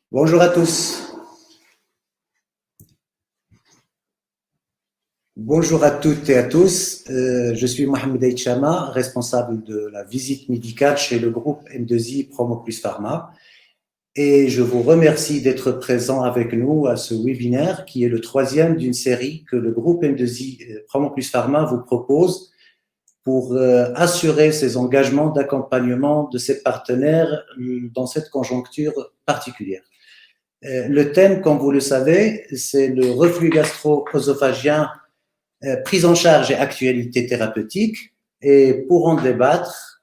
Bonjour à tous. Bonjour à toutes et à tous. Je suis Mohamed Aït Chama, responsable de la visite médicale chez le groupe M2I Promo Plus Pharma. Et je vous remercie d'être présent avec nous à ce webinaire qui est le troisième d'une série que le groupe M2I Promo Plus Pharma vous propose pour assurer ses engagements d'accompagnement de ses partenaires dans cette conjoncture particulière. Le thème, comme vous le savez, c'est le reflux gastro-œsophagien, prise en charge et actualité thérapeutique. Et pour en débattre,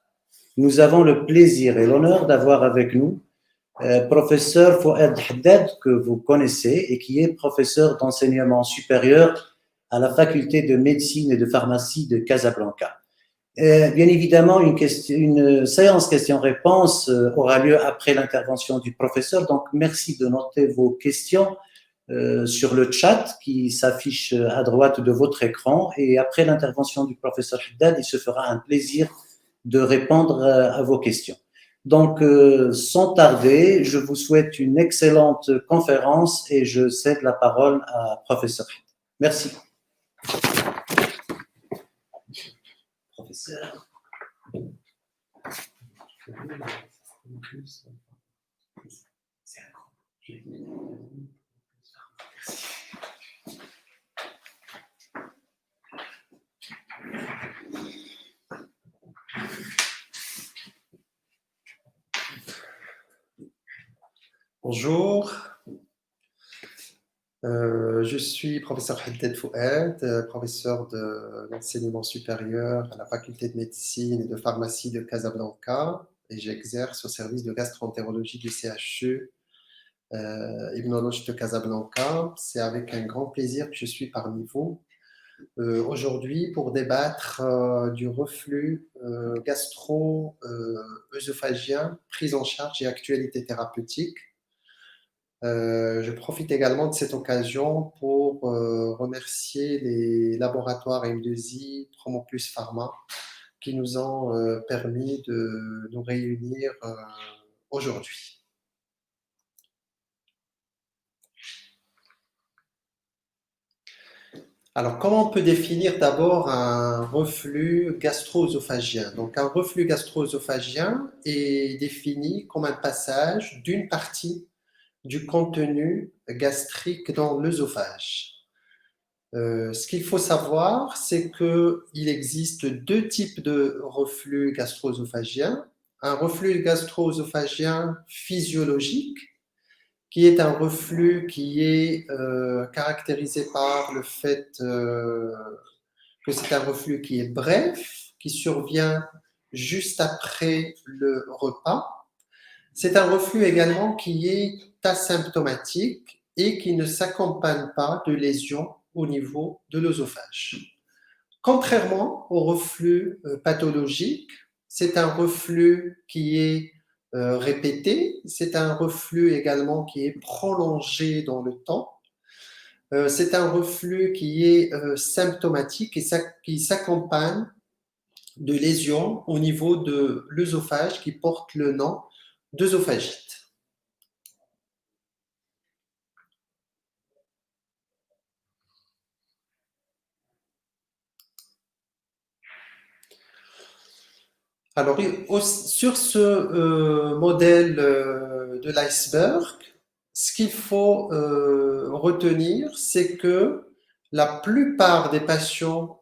nous avons le plaisir et l'honneur d'avoir avec nous professeur Fouad Haddad, que vous connaissez et qui est professeur d'enseignement supérieur à la faculté de médecine et de pharmacie de Casablanca. Bien évidemment, une séance questions-réponses aura lieu après l'intervention du professeur. Donc, merci de noter vos questions sur le chat qui s'affiche à droite de votre écran. Et après l'intervention du professeur Haddad, il se fera un plaisir de répondre à vos questions. Donc, sans tarder, je vous souhaite une excellente conférence et je cède la parole à professeur Haddad. Merci. Professeur. Bonjour, je suis professeur Haddad Fouad, professeur de l'enseignement supérieur à la faculté de médecine et de pharmacie de Casablanca et j'exerce au service de gastroentérologie du CHU Ibn Rushd de Casablanca. C'est avec un grand plaisir que je suis parmi vous aujourd'hui pour débattre du reflux gastro-œsophagien, prise en charge et actualité thérapeutique. Je profite également de cette occasion pour remercier les laboratoires M2I, Promo Plus Pharma, qui nous ont permis de nous réunir aujourd'hui. Alors, comment on peut définir d'abord un reflux gastro-œsophagien? Donc, un reflux gastro-œsophagien est défini comme un passage d'une partie du contenu gastrique dans l'œsophage. Ce qu'il faut savoir, c'est qu'il existe deux types de reflux gastro-œsophagien. Un reflux gastro-œsophagien physiologique, qui est un reflux qui est caractérisé par le fait que c'est un reflux qui est bref, qui survient juste après le repas. C'est un reflux également qui est asymptomatique et qui ne s'accompagne pas de lésions au niveau de l'œsophage. Contrairement au reflux pathologique, c'est un reflux qui est répété, c'est un reflux également qui est prolongé dans le temps, c'est un reflux qui est symptomatique et qui s'accompagne de lésions au niveau de l'œsophage qui porte le nom d'œsophagite. Alors, sur ce modèle de l'iceberg, ce qu'il faut retenir, c'est que la plupart des patients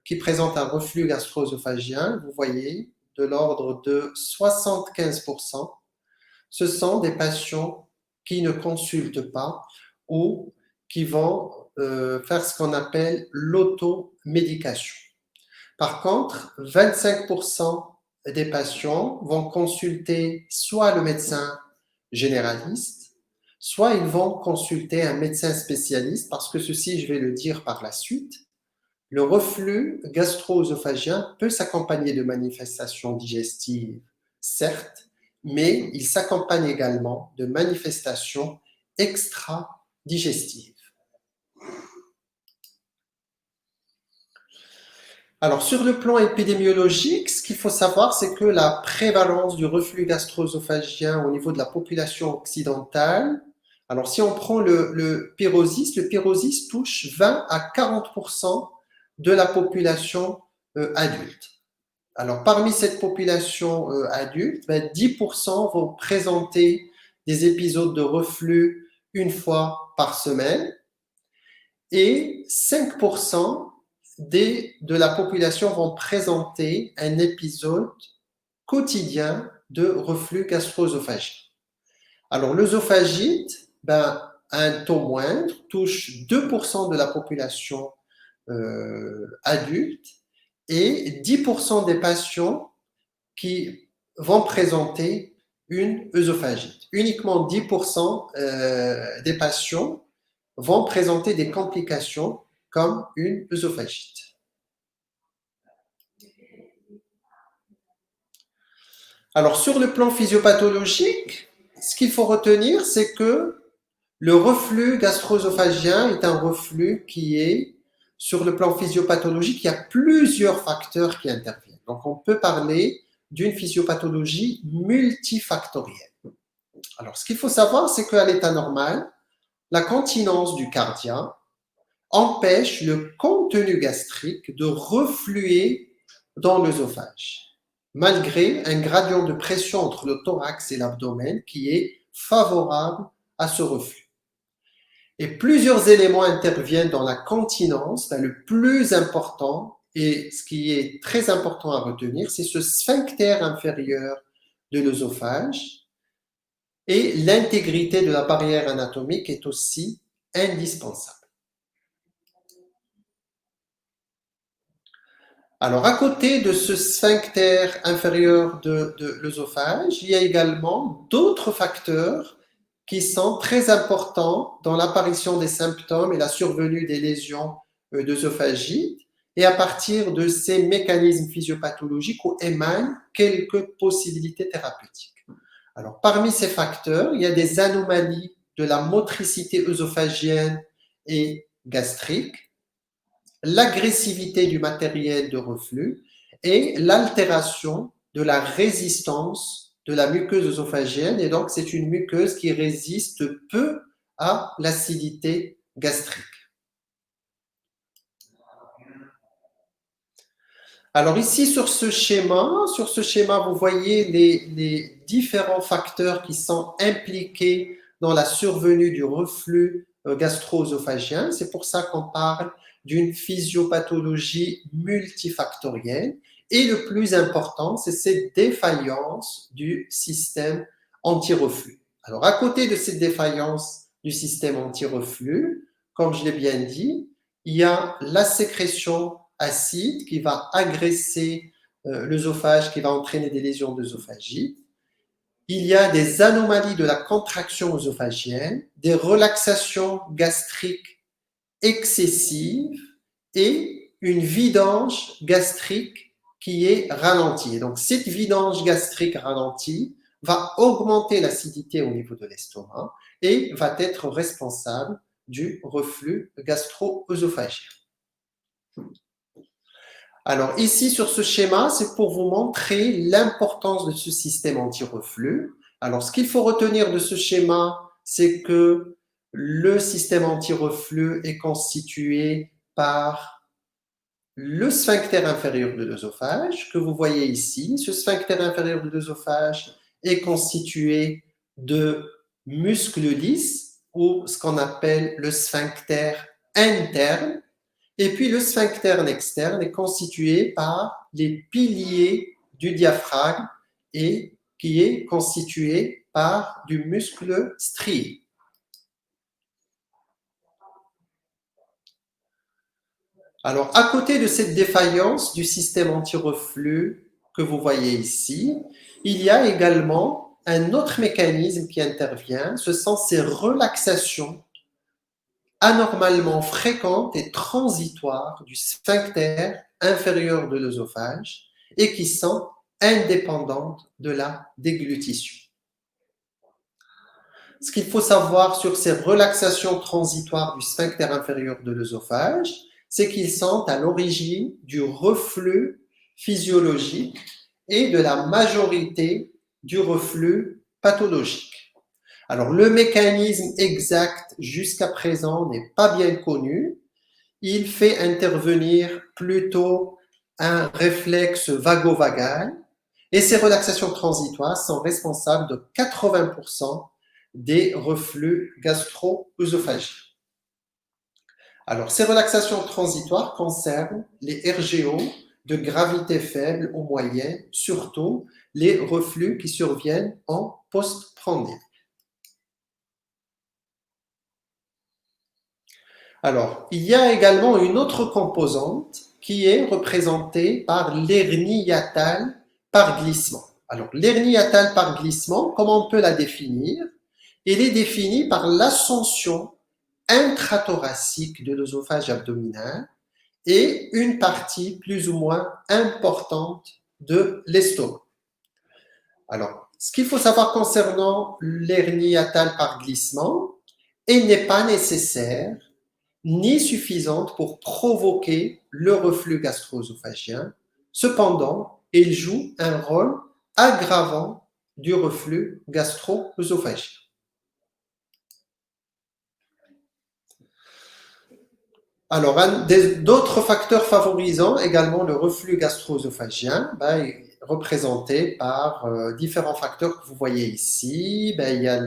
qui présentent un reflux gastro-œsophagien, vous voyez, de l'ordre de 75%, ce sont des patients qui ne consultent pas ou qui vont faire ce qu'on appelle l'automédication. Par contre, 25% des patients vont consulter soit le médecin généraliste, soit ils vont consulter un médecin spécialiste, parce que ceci, je vais le dire par la suite, le reflux gastro-œsophagien peut s'accompagner de manifestations digestives, certes, mais il s'accompagne également de manifestations extra-digestives. Alors, sur le plan épidémiologique, ce qu'il faut savoir, c'est que la prévalence du reflux gastro-œsophagien au niveau de la population occidentale, alors si on prend le pyrosis touche 20 à 40% de la population adulte. Alors, parmi cette population adulte, 10% vont présenter des épisodes de reflux une fois par semaine et 5% de la population vont présenter un épisode quotidien de reflux gastro-œsophagien. Alors, l'œsophagite, à un taux moindre, touche 2% de la population adulte et 10% des patients qui vont présenter une œsophagite. Uniquement 10% des patients vont présenter des complications comme une œsophagite. Alors, sur le plan physiopathologique, ce qu'il faut retenir, c'est que le reflux gastro-œsophagien est un reflux qui est, sur le plan physiopathologique, il y a plusieurs facteurs qui interviennent. Donc, on peut parler d'une physiopathologie multifactorielle. Alors, ce qu'il faut savoir, c'est qu'à l'état normal, la continence du cardia empêche le contenu gastrique de refluer dans l'œsophage, malgré un gradient de pression entre le thorax et l'abdomen qui est favorable à ce reflux. Et plusieurs éléments interviennent dans la continence. Le plus important, et ce qui est très important à retenir, c'est ce sphincter inférieur de l'œsophage. Et l'intégrité de la barrière anatomique est aussi indispensable. Alors, à côté de ce sphincter inférieur de l'œsophage, il y a également d'autres facteurs qui sont très importants dans l'apparition des symptômes et la survenue des lésions d'œsophagite. Et à partir de ces mécanismes physiopathologiques où émanent quelques possibilités thérapeutiques. Alors, parmi ces facteurs, il y a des anomalies de la motricité œsophagienne et gastrique, l'agressivité du matériel de reflux et l'altération de la résistance de la muqueuse œsophagienne. Et donc, c'est une muqueuse qui résiste peu à l'acidité gastrique. Alors ici, sur ce schéma, vous voyez les différents facteurs qui sont impliqués dans la survenue du reflux gastro-œsophagien. C'est pour ça qu'on parle d'une physiopathologie multifactorielle. Et le plus important, c'est cette défaillance du système anti-reflux. Alors, à côté de cette défaillance du système anti-reflux, comme je l'ai bien dit, il y a la sécrétion acide qui va agresser l'œsophage, qui va entraîner des lésions d'œsophagie. Il y a des anomalies de la contraction œsophagienne, des relaxations gastriques excessives et une vidange gastrique qui est ralentie. Et donc, cette vidange gastrique ralentie va augmenter l'acidité au niveau de l'estomac et va être responsable du reflux gastro-œsophagien. Alors ici, sur ce schéma, c'est pour vous montrer l'importance de ce système anti-reflux. Alors, ce qu'il faut retenir de ce schéma, c'est que le système anti-reflux est constitué par le sphincter inférieur de l'œsophage, que vous voyez ici. Ce sphincter inférieur de l'œsophage est constitué de muscles lisses, ou ce qu'on appelle le sphincter interne. Et puis le sphincter externe est constitué par les piliers du diaphragme et qui est constitué par du muscle strié. Alors, à côté de cette défaillance du système anti-reflux que vous voyez ici, il y a également un autre mécanisme qui intervient, ce sont ces relaxations anormalement fréquentes et transitoires du sphincter inférieur de l'œsophage et qui sont indépendantes de la déglutition. Ce qu'il faut savoir sur ces relaxations transitoires du sphincter inférieur de l'œsophage, c'est qu'ils sont à l'origine du reflux physiologique et de la majorité du reflux pathologique. Alors, le mécanisme exact jusqu'à présent n'est pas bien connu. Il fait intervenir plutôt un réflexe vago-vagal et ces relaxations transitoires sont responsables de 80% des reflux gastro-œsophagiens. Alors, ces relaxations transitoires concernent les RGO de gravité faible ou moyenne, surtout les reflux qui surviennent en post-prandial. Alors, il y a également une autre composante qui est représentée par l'hernie hiatale par glissement. Alors, l'hernie hiatale par glissement, comment on peut la définir? Elle est définie par l'ascension intrathoracique de l'œsophage abdominal et une partie plus ou moins importante de l'estomac. Alors, ce qu'il faut savoir concernant l'hernie hiatale par glissement, elle n'est pas nécessaire ni suffisante pour provoquer le reflux gastro-œsophagien. Cependant, elle joue un rôle aggravant du reflux gastro-œsophagien. Alors, d'autres facteurs favorisant également le reflux gastro-œsophagien, représentés par différents facteurs que vous voyez ici. Il y a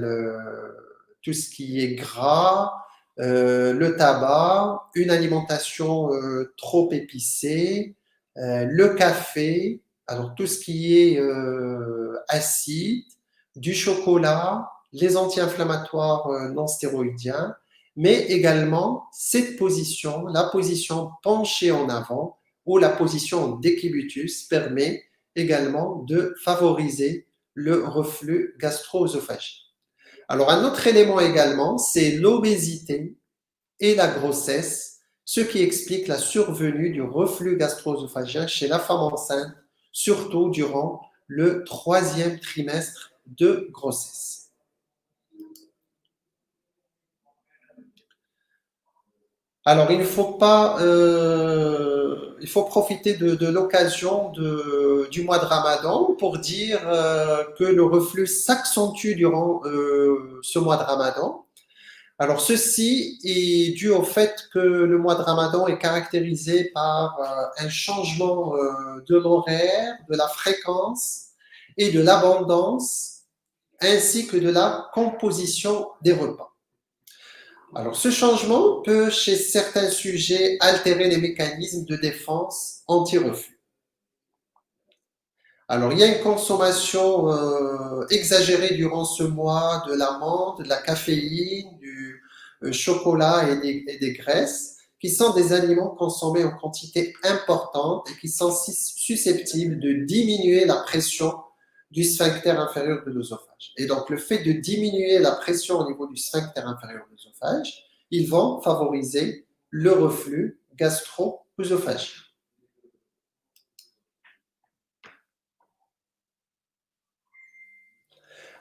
tout ce qui est gras, le tabac, une alimentation trop épicée, le café, alors tout ce qui est acide, du chocolat, les anti-inflammatoires non stéroïdiens, mais également cette position, la position penchée en avant ou la position décubitus permet également de favoriser le reflux gastro-œsophagien. Alors, un autre élément également, c'est l'obésité et la grossesse, ce qui explique la survenue du reflux gastro-œsophagien chez la femme enceinte, surtout durant le 3e trimestre de grossesse. Alors, il faut profiter de l'occasion du mois de Ramadan pour dire que le reflux s'accentue durant ce mois de Ramadan. Alors, ceci est dû au fait que le mois de Ramadan est caractérisé par un changement de l'horaire, de la fréquence et de l'abondance, ainsi que de la composition des repas. Alors, ce changement peut, chez certains sujets, altérer les mécanismes de défense anti-reflux. Alors, il y a une consommation exagérée durant ce mois de l'amande, de la caféine, du chocolat et des graisses, qui sont des aliments consommés en quantité importante et qui sont susceptibles de diminuer la pression du sphincter inférieur de l'œsophage. Et donc, le fait de diminuer la pression au niveau du sphincter inférieur de l'œsophage, ils vont favoriser le reflux gastro-œsophagien.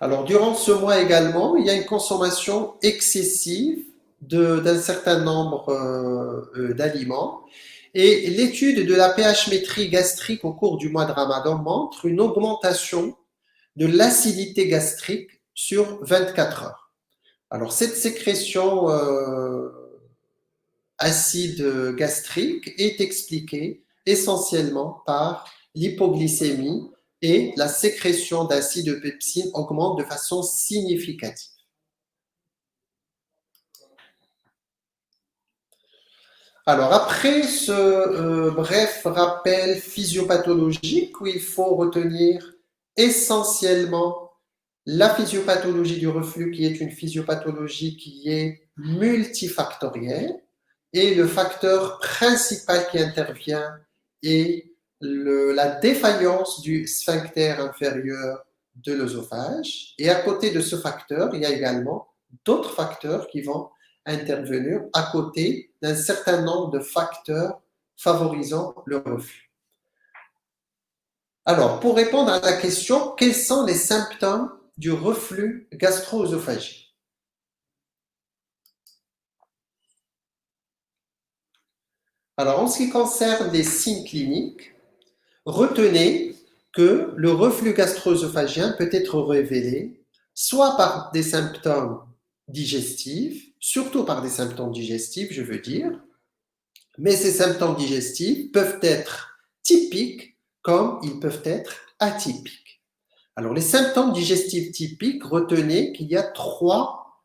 Alors, durant ce mois également, il y a une consommation excessive d'un certain nombre d'aliments. Et l'étude de la pH-métrie gastrique au cours du mois de Ramadan montre une augmentation de l'acidité gastrique sur 24 heures. Alors, cette sécrétion acide gastrique est expliquée essentiellement par l'hypoglycémie et la sécrétion d'acide pepsine augmente de façon significative. Alors, après ce bref rappel physiopathologique où il faut retenir essentiellement la physiopathologie du reflux qui est une physiopathologie qui est multifactorielle et le facteur principal qui intervient est la défaillance du sphincter inférieur de l'œsophage. Et à côté de ce facteur, il y a également d'autres facteurs qui vont intervenir à côté d'un certain nombre de facteurs favorisant le reflux. Alors, pour répondre à la question, quels sont les symptômes du reflux gastro-œsophagien? Alors, en ce qui concerne les signes cliniques, retenez que le reflux gastro-œsophagien peut être révélé soit par des symptômes digestifs, surtout par des symptômes digestifs, je veux dire, mais ces symptômes digestifs peuvent être typiques comme ils peuvent être atypiques. Alors, les symptômes digestifs typiques, retenez qu'il y a 3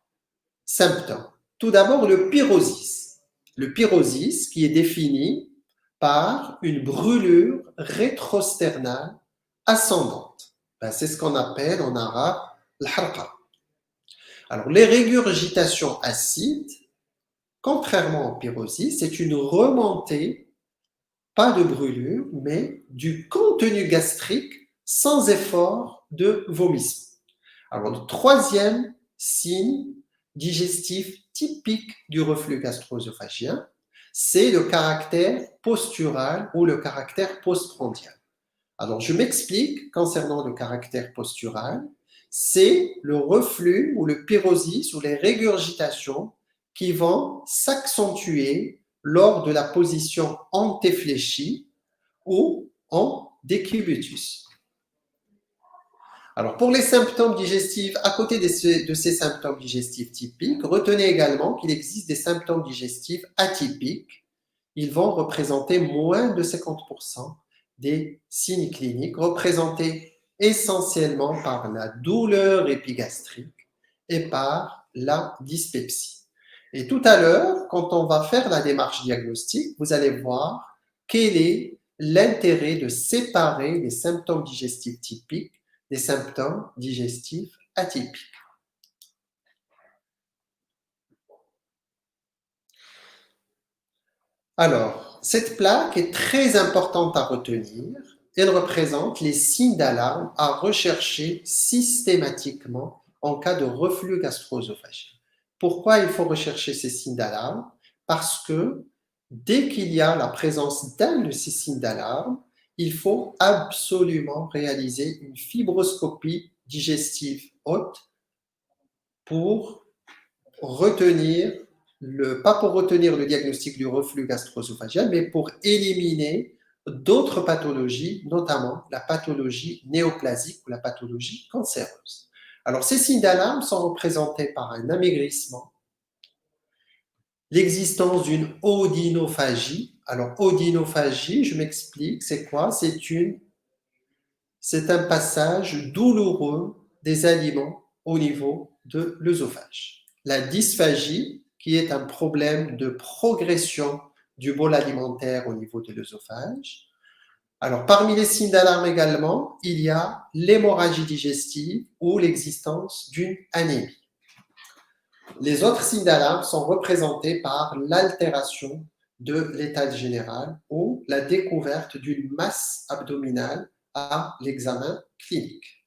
symptômes. Tout d'abord, le pyrosis. Le pyrosis qui est défini par une brûlure rétrosternale ascendante. C'est ce qu'on appelle en arabe l'harqa. Alors, les régurgitations acides, contrairement au pyrosis, c'est une remontée, pas de brûlure, mais du contenu gastrique sans effort de vomissement. Alors, le troisième signe digestif typique du reflux gastro-œsophagien, c'est le caractère postural ou le caractère postprandial. Alors, je m'explique concernant le caractère postural. C'est le reflux ou le pyrosis ou les régurgitations qui vont s'accentuer lors de la position antéfléchie ou en décubitus. Alors, pour les symptômes digestifs, à côté de ces symptômes digestifs typiques, retenez également qu'il existe des symptômes digestifs atypiques. Ils vont représenter moins de 50% des signes cliniques, représentés essentiellement par la douleur épigastrique et par la dyspepsie. Et tout à l'heure, quand on va faire la démarche diagnostique, vous allez voir quel est l'intérêt de séparer les symptômes digestifs typiques des symptômes digestifs atypiques. Alors, cette plaque est très importante à retenir. Elle représente les signes d'alarme à rechercher systématiquement en cas de reflux gastro-œsophagien. Pourquoi il faut rechercher ces signes d'alarme? Parce que dès qu'il y a la présence d'un de ces signes d'alarme, il faut absolument réaliser une fibroscopie digestive haute pour retenir pas pour retenir le diagnostic du reflux gastro-œsophagien, mais pour éliminer d'autres pathologies, notamment la pathologie néoplasique ou la pathologie cancéreuse. Alors, ces signes d'alarme sont représentés par un amaigrissement, l'existence d'une odynophagie. Alors, odynophagie, je m'explique, c'est quoi? C'est un passage douloureux des aliments au niveau de l'œsophage. La dysphagie, qui est un problème de progression du bol alimentaire au niveau de l'œsophage. Alors, parmi les signes d'alarme également, il y a l'hémorragie digestive ou l'existence d'une anémie. Les autres signes d'alarme sont représentés par l'altération de l'état général ou la découverte d'une masse abdominale à l'examen clinique.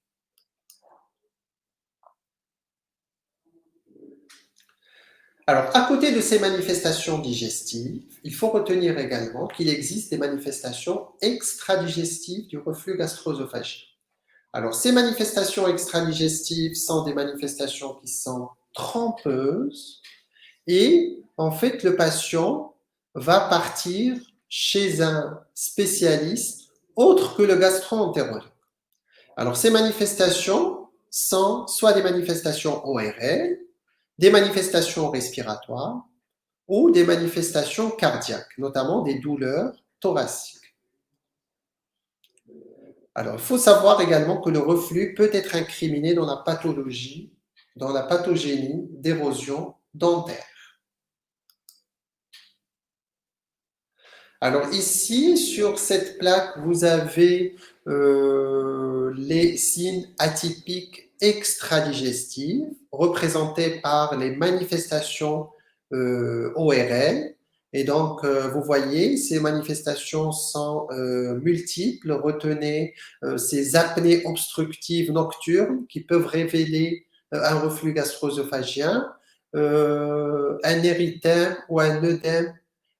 Alors, à côté de ces manifestations digestives, il faut retenir également qu'il existe des manifestations extradigestives du reflux gastro-œsophagien. Alors, ces manifestations extradigestives sont des manifestations qui sont trompeuses et en fait, le patient va partir chez un spécialiste autre que le gastro-entérologue. Alors, ces manifestations sont soit des manifestations ORL, des manifestations respiratoires ou des manifestations cardiaques, notamment des douleurs thoraciques. Alors, il faut savoir également que le reflux peut être incriminé dans la pathologie, dans la pathogénie d'érosion dentaire. Alors ici, sur cette plaque, vous avez les signes atypiques extradigestifs représentés par les manifestations ORL. Et donc, vous voyez, ces manifestations sont multiples. Retenez ces apnées obstructives nocturnes qui peuvent révéler un reflux gastro-œsophagien, un érythème ou un œdème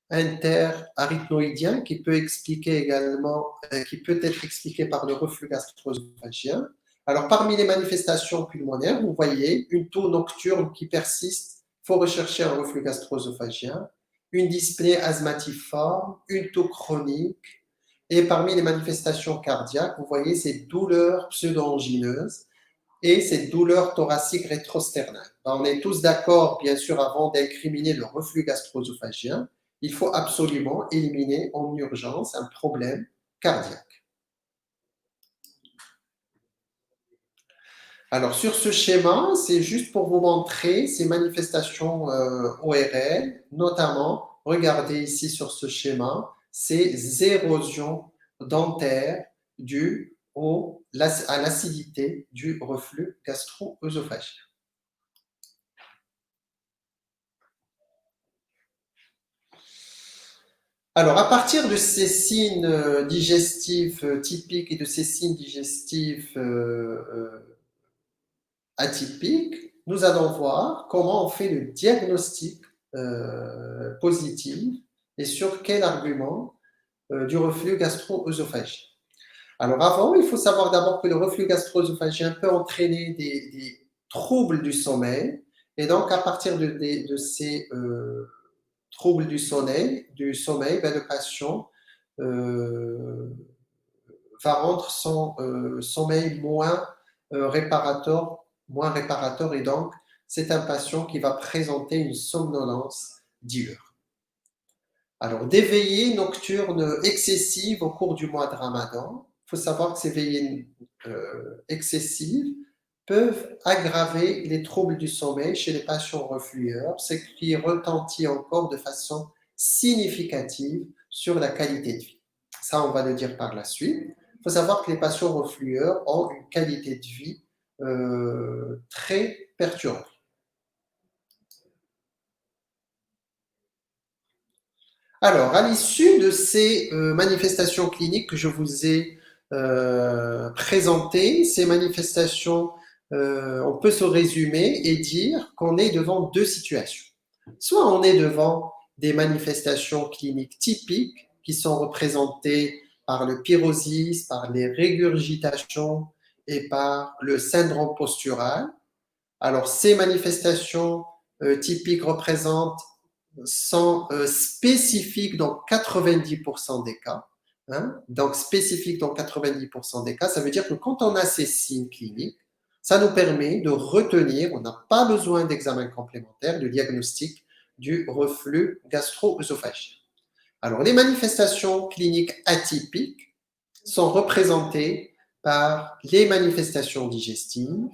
interarythmoïdien qui peut expliquer également, qui peut être expliqué par le reflux gastro-œsophagien. Alors, parmi les manifestations pulmonaires, vous voyez une toux nocturne qui persiste. Il faut rechercher un reflux gastro-œsophagien, une dyspnée asthmatiforme, une toux chronique. Et parmi les manifestations cardiaques, vous voyez ces douleurs pseudo-angineuses et cette douleur thoracique rétrosternale. On est tous d'accord, bien sûr, avant d'incriminer le reflux gastro-œsophagien, il faut absolument éliminer en urgence un problème cardiaque. Alors, sur ce schéma, c'est juste pour vous montrer ces manifestations ORL, notamment, regardez ici sur ce schéma, ces érosions dentaires dues à l'acidité du reflux gastro-œsophagien. Alors, à partir de ces signes digestifs typiques et de ces signes digestifs atypiques, nous allons voir comment on fait le diagnostic positif et sur quel argument du reflux gastro-œsophagien. Alors avant, il faut savoir d'abord que le reflux gastro-œsophagien peut entraîner des troubles du sommeil et donc à partir de ces troubles du sommeil, le patient va rendre son sommeil moins réparateur et donc c'est un patient qui va présenter une somnolence diurne. Alors, des veillées nocturnes excessives au cours du mois de Ramadan, il faut savoir que ces veillées excessives peuvent aggraver les troubles du sommeil chez les patients reflueurs, ce qui retentit encore de façon significative sur la qualité de vie. Ça, on va le dire par la suite. Il faut savoir que les patients reflueurs ont une qualité de vie très perturbée. Alors, à l'issue de ces manifestations cliniques que je vous ai présentées, ces manifestations, on peut se résumer et dire qu'on est devant deux situations. Soit on est devant des manifestations cliniques typiques qui sont représentées par le pyrosis, par les régurgitations et par le syndrome postural. Alors, ces manifestations typiques sont spécifiques dans 90% des cas. Donc, spécifiques dans 90% des cas, ça veut dire que quand on a ces signes cliniques, ça nous permet de retenir, on n'a pas besoin d'examen complémentaire, de diagnostic du reflux gastro-œsophagien. Alors, les manifestations cliniques atypiques sont représentées par les manifestations digestives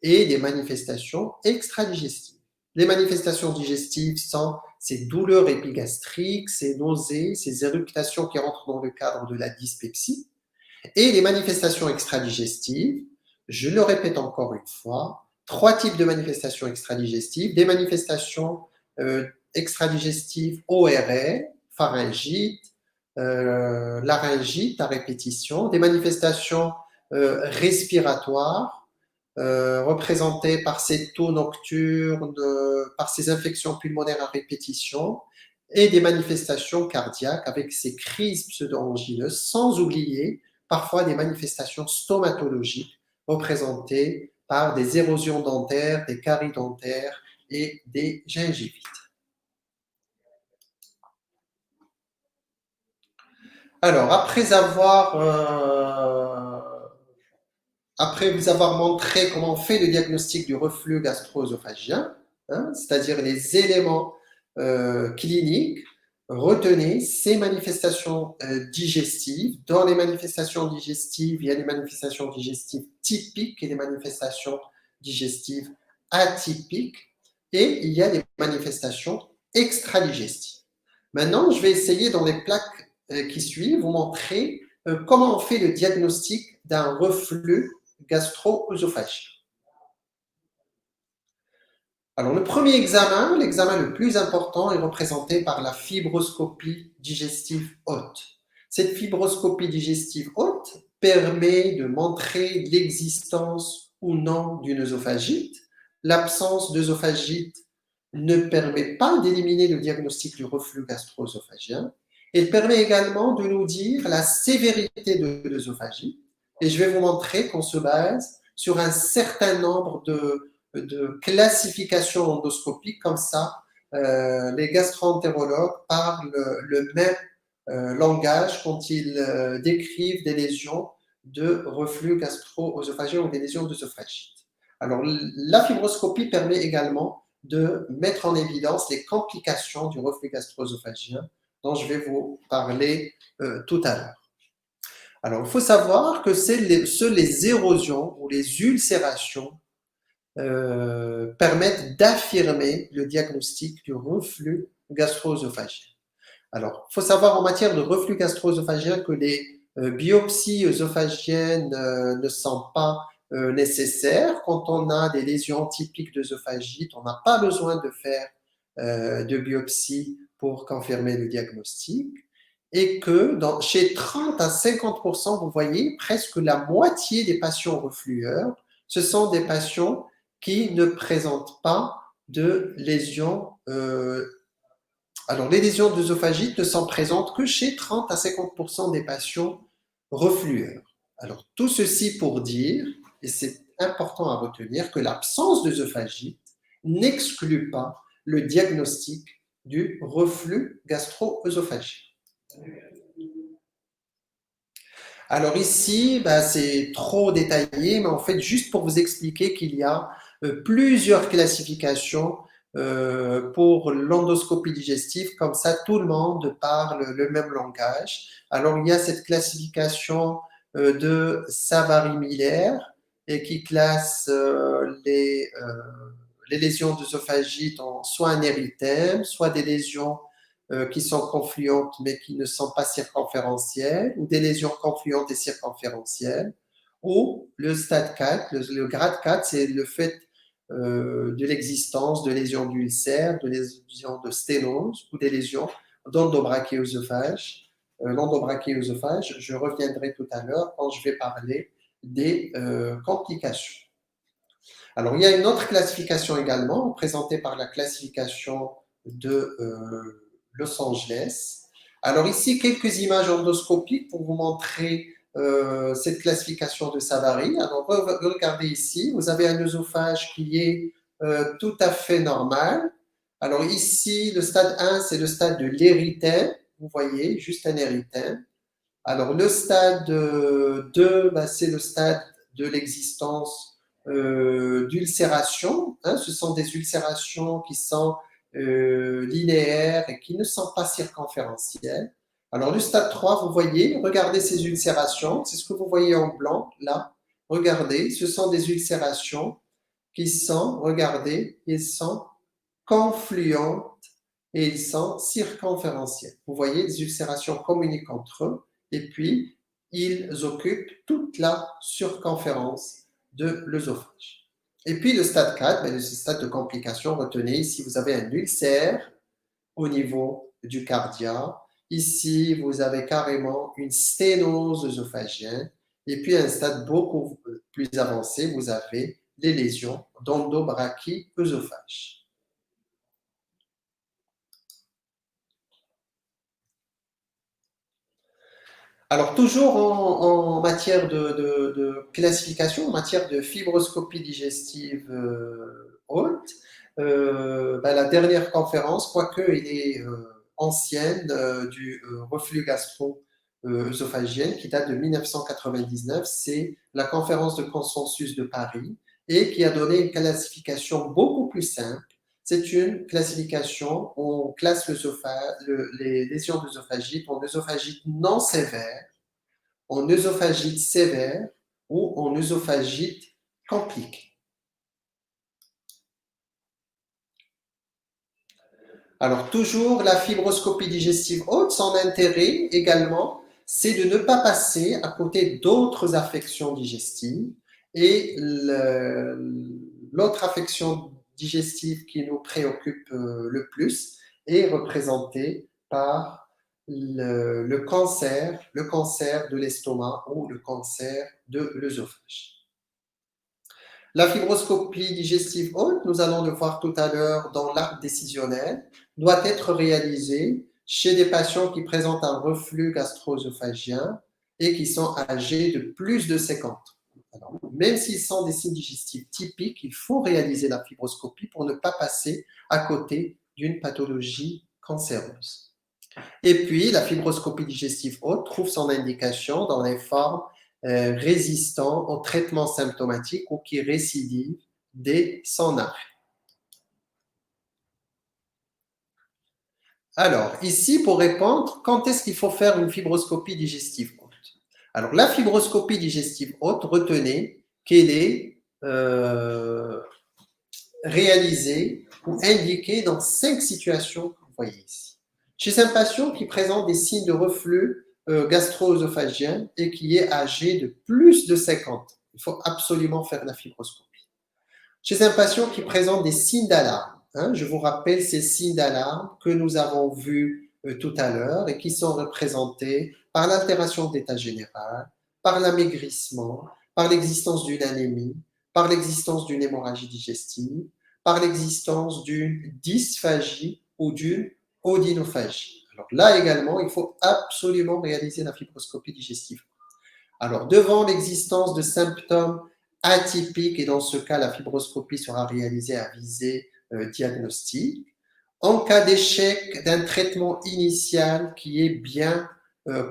et des manifestations extradigestives. Les manifestations digestives sont ces douleurs épigastriques, ces nausées, ces éructations qui rentrent dans le cadre de la dyspepsie. Et les manifestations extradigestives, je le répète encore une fois, 3 types de manifestations extradigestives. Des manifestations extradigestives ORL, pharyngite, laryngite à répétition, des manifestations respiratoires, représentées par ces taux nocturnes, par ces infections pulmonaires à répétition, et des manifestations cardiaques avec ces crises pseudo-angineuses, sans oublier parfois des manifestations stomatologiques représentées par des érosions dentaires, des caries dentaires et des gingivites. Alors, après vous avoir montré comment on fait le diagnostic du reflux gastro-œsophagien, c'est-à-dire les éléments cliniques, retenez ces manifestations digestives. Dans les manifestations digestives, il y a des manifestations digestives typiques et des manifestations digestives atypiques, et il y a des manifestations extradigestives. Maintenant, je vais essayer dans les plaques qui suivent, vous montrer comment on fait le diagnostic d'un reflux gastro-œsophagien. Alors, le premier examen, l'examen le plus important, est représenté par la fibroscopie digestive haute. Cette fibroscopie digestive haute permet de montrer l'existence ou non d'une œsophagite. L'absence d'œsophagite ne permet pas d'éliminer le diagnostic du reflux gastro-œsophagien. Elle permet également de nous dire la sévérité de l'œsophagite. Et je vais vous montrer qu'on se base sur un certain nombre de classifications endoscopiques, comme ça, les gastro-entérologues parlent le même langage quand ils décrivent des lésions de reflux gastro-œsophagien ou des lésions d'œsophagite. Alors, la fibroscopie permet également de mettre en évidence les complications du reflux gastro-œsophagien dont je vais vous parler tout à l'heure. Alors, il faut savoir que seules les érosions ou les ulcérations permettent d'affirmer le diagnostic du reflux gastro-œsophagien. Alors, il faut savoir en matière de reflux gastro-œsophagien que les biopsies œsophagiennes ne sont pas nécessaires. Quand on a des lésions typiques d'œsophagite, on n'a pas besoin de faire de biopsie pour confirmer le diagnostic. Et que chez 30 à 50%, vous voyez, presque la moitié des patients reflueurs, ce sont des patients qui ne présentent pas de lésions. Alors, les lésions d'œsophagite ne sont présentes que chez 30 à 50% des patients reflueurs. Alors, tout ceci pour dire, et c'est important à retenir, que l'absence d'œsophagite n'exclut pas le diagnostic du reflux gastro-œsophagien. Alors ici, c'est trop détaillé, mais en fait, juste pour vous expliquer qu'il y a plusieurs classifications pour l'endoscopie digestive, comme ça tout le monde parle le même langage. Alors il y a cette classification de Savary-Miller et qui classe les lésions d'œsophagite en soit un érythème, soit des lésions qui sont confluentes mais qui ne sont pas circonférentielles, ou des lésions confluentes et circonférentielles, ou le stade 4, le grade 4, c'est le fait de l'existence de lésions d'ulcères, de lésions de sténose ou des lésions d'endobrachéosophage. L'endobrachéosophage, je reviendrai tout à l'heure quand je vais parler des complications. Alors, il y a une autre classification également, présentée par la classification de Los Angeles. Alors ici, quelques images endoscopiques pour vous montrer cette classification de Savary. Alors, regardez ici, vous avez un œsophage qui est tout à fait normal. Alors ici, le stade 1, c'est le stade de l'érythème. Vous voyez, juste un érythème. Alors, le stade 2, c'est le stade de l'existence d'ulcérations. Ce sont des ulcérations qui sont linéaires et qui ne sont pas circonférentielles. Alors, le stade 3, vous voyez, regardez ces ulcérations. C'est ce que vous voyez en blanc, là. Regardez, ce sont des ulcérations qui sont, regardez, ils sont confluentes et ils sont circonférentiels. Vous voyez, les ulcérations communiquent entre eux et puis ils occupent toute la circonférence de l'œsophage. Et puis le stade 4, le stade de complication, retenez, ici vous avez un ulcère au niveau du cardia. Ici, vous avez carrément une sténose œsophagienne. Et puis, à un stade beaucoup plus avancé, vous avez les lésions d'endobrachyœsophage. Alors, toujours en matière de classification, en matière de fibroscopie digestive haute, la dernière conférence, quoique elle est ancienne, du reflux gastro-œsophagien, qui date de 1999, c'est la conférence de consensus de Paris, et qui a donné une classification beaucoup plus simple. C'est une classification où on classe les lésions d'œsophagite en œsophagite non sévère, en œsophagite sévère ou en œsophagite compliquée. Alors, toujours la fibroscopie digestive haute, son intérêt également, c'est de ne pas passer à côté d'autres affections digestives. Et l'autre affection digestive qui nous préoccupe le plus est représentée par le cancer de l'estomac ou le cancer de l'œsophage. La fibroscopie digestive haute, nous allons le voir tout à l'heure dans l'arc décisionnel, doit être réalisée chez des patients qui présentent un reflux gastro-œsophagien et qui sont âgés de plus de 50 ans. Alors, même s'ils sont des signes digestifs typiques, il faut réaliser la fibroscopie pour ne pas passer à côté d'une pathologie cancéreuse. Et puis, la fibroscopie digestive haute trouve son indication dans les formes résistant au traitement symptomatique ou qui récidivent dès son arrêt. Alors, ici, pour répondre, quand est-ce qu'il faut faire une fibroscopie digestive haute? Alors, la fibroscopie digestive haute, retenez qu'elle est réalisée ou indiquée dans 5 situations que vous voyez ici. Chez un patient qui présente des signes de reflux gastro-œsophagien et qui est âgé de plus de 50, il faut absolument faire la fibroscopie. Chez un patient qui présente des signes d'alarme, je vous rappelle ces signes d'alarme que nous avons vus tout à l'heure et qui sont représentés par l'altération d'état général, par l'amaigrissement, par l'existence d'une anémie, par l'existence d'une hémorragie digestive, par l'existence d'une dysphagie ou d'une odynophagie. Alors là également, il faut absolument réaliser la fibroscopie digestive. Alors, devant l'existence de symptômes atypiques, et dans ce cas, la fibroscopie sera réalisée à visée diagnostique, en cas d'échec d'un traitement initial qui est bien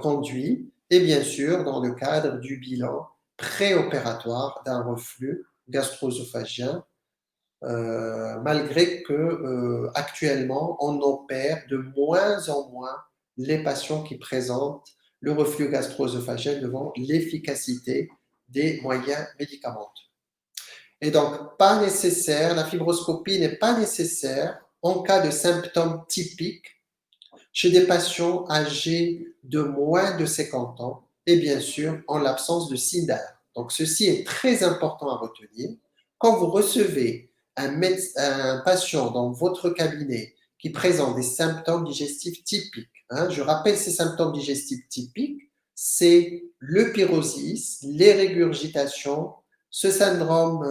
conduit, et bien sûr, dans le cadre du bilan préopératoire d'un reflux gastro-œsophagien, malgré que actuellement, on opère de moins en moins les patients qui présentent le reflux gastro-œsophagien devant l'efficacité des moyens médicamenteux. Et donc, pas nécessaire, la fibroscopie n'est pas nécessaire en cas de symptômes typiques chez des patients âgés de moins de 50 ans et bien sûr en l'absence de signes d'alarme. Donc, ceci est très important à retenir. Quand vous recevez un patient dans votre cabinet qui présente des symptômes digestifs typiques, je rappelle ces symptômes digestifs typiques, c'est le pyrosis, les régurgitations, ce syndrome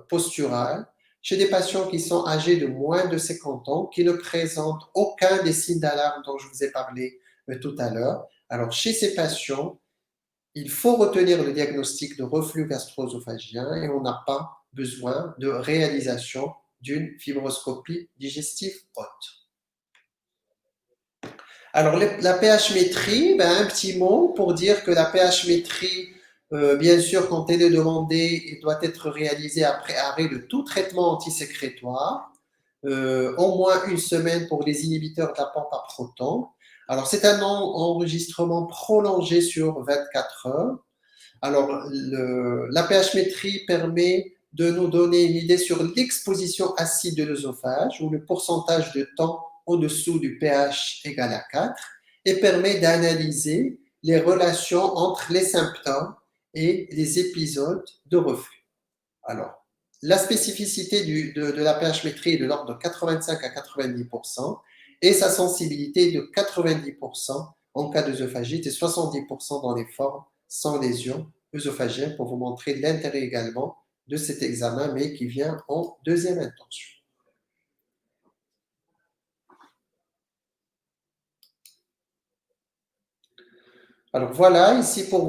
postural, chez des patients qui sont âgés de moins de 50 ans, qui ne présentent aucun des signes d'alarme dont je vous ai parlé tout à l'heure. Alors, chez ces patients, il faut retenir le diagnostic de reflux gastro-œsophagien et on n'a pas besoin de réalisation d'une fibroscopie digestive haute. Alors, la pH-métrie, un petit mot pour dire que la pH-métrie, bien sûr, quand elle est demandée, elle doit être réalisée après arrêt de tout traitement antisécrétoire, au moins une semaine pour les inhibiteurs de la pompe à protons. Alors, c'est un enregistrement prolongé sur 24 heures. Alors, la pH-métrie permet de nous donner une idée sur l'exposition acide de l'œsophage ou le pourcentage de temps au-dessous du pH égal à 4 et permet d'analyser les relations entre les symptômes et les épisodes de reflux. Alors, la spécificité de la pH-métrie est de l'ordre de 85 à 90% et sa sensibilité est de 90% en cas d'œsophagite et 70% dans les formes sans lésion œsophagienne pour vous montrer l'intérêt également de cet examen, mais qui vient en deuxième intention. Alors voilà, ici pour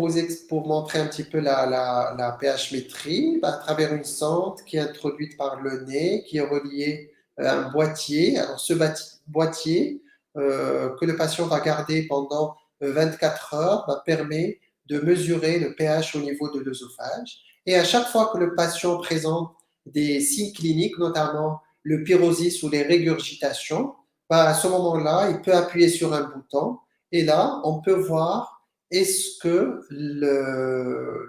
montrer un petit peu la pH-métrie, à travers une sonde qui est introduite par le nez, qui est reliée à un boîtier. Alors ce boîtier que le patient va garder pendant 24 heures permet de mesurer le pH au niveau de l'œsophage. Et à chaque fois que le patient présente des signes cliniques, notamment le pyrosis ou les régurgitations, à ce moment-là, il peut appuyer sur un bouton et là, on peut voir est-ce que le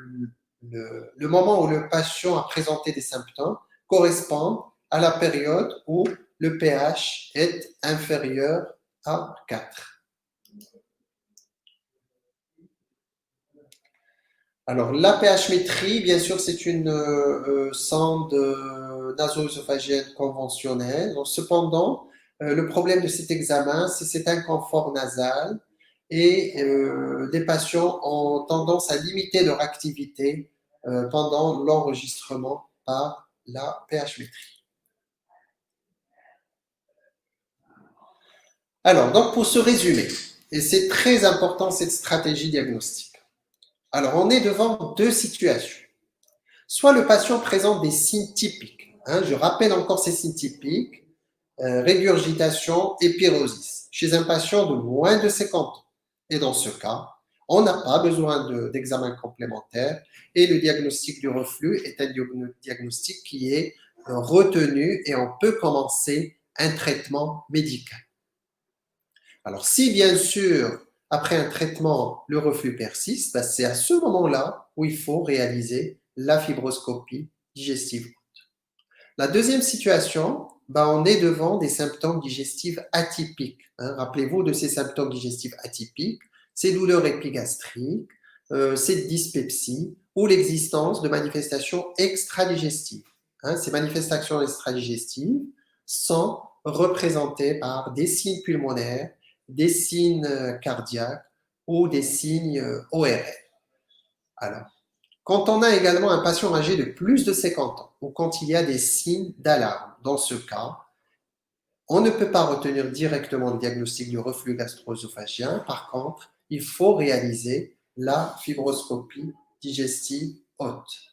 moment où le patient a présenté des symptômes correspond à la période où le pH est inférieur à 4. Alors, la pH-métrie, bien sûr, c'est une sonde naso-œsophagienne conventionnelle. Donc, cependant, le problème de cet examen, c'est cet inconfort nasal et les patients ont tendance à limiter leur activité pendant l'enregistrement par la pH-métrie. Alors, donc pour se résumer, et c'est très important cette stratégie diagnostique. Alors, on est devant deux situations. Soit le patient présente des signes typiques. Je rappelle encore ces signes typiques. régurgitation et pyrosis chez un patient de moins de 50 ans. Et dans ce cas, on n'a pas besoin d'examen complémentaire et le diagnostic du reflux est un diagnostic qui est retenu et on peut commencer un traitement médical. Alors, si bien sûr, après un traitement, le reflux persiste, ben, c'est à ce moment-là où il faut réaliser la fibroscopie digestive. La deuxième situation, ben, on est devant des symptômes digestifs atypiques. Hein. Rappelez-vous de ces symptômes digestifs atypiques, ces douleurs épigastriques, cette dyspepsie ou l'existence de manifestations extradigestives. Hein. Ces manifestations extradigestives sont représentées par des signes pulmonaires, des signes cardiaques ou des signes ORL. Alors, quand on a également un patient âgé de plus de 50 ans ou quand il y a des signes d'alarme, dans ce cas, on ne peut pas retenir directement le diagnostic du reflux gastro-œsophagien. Par contre, il faut réaliser la fibroscopie digestive haute.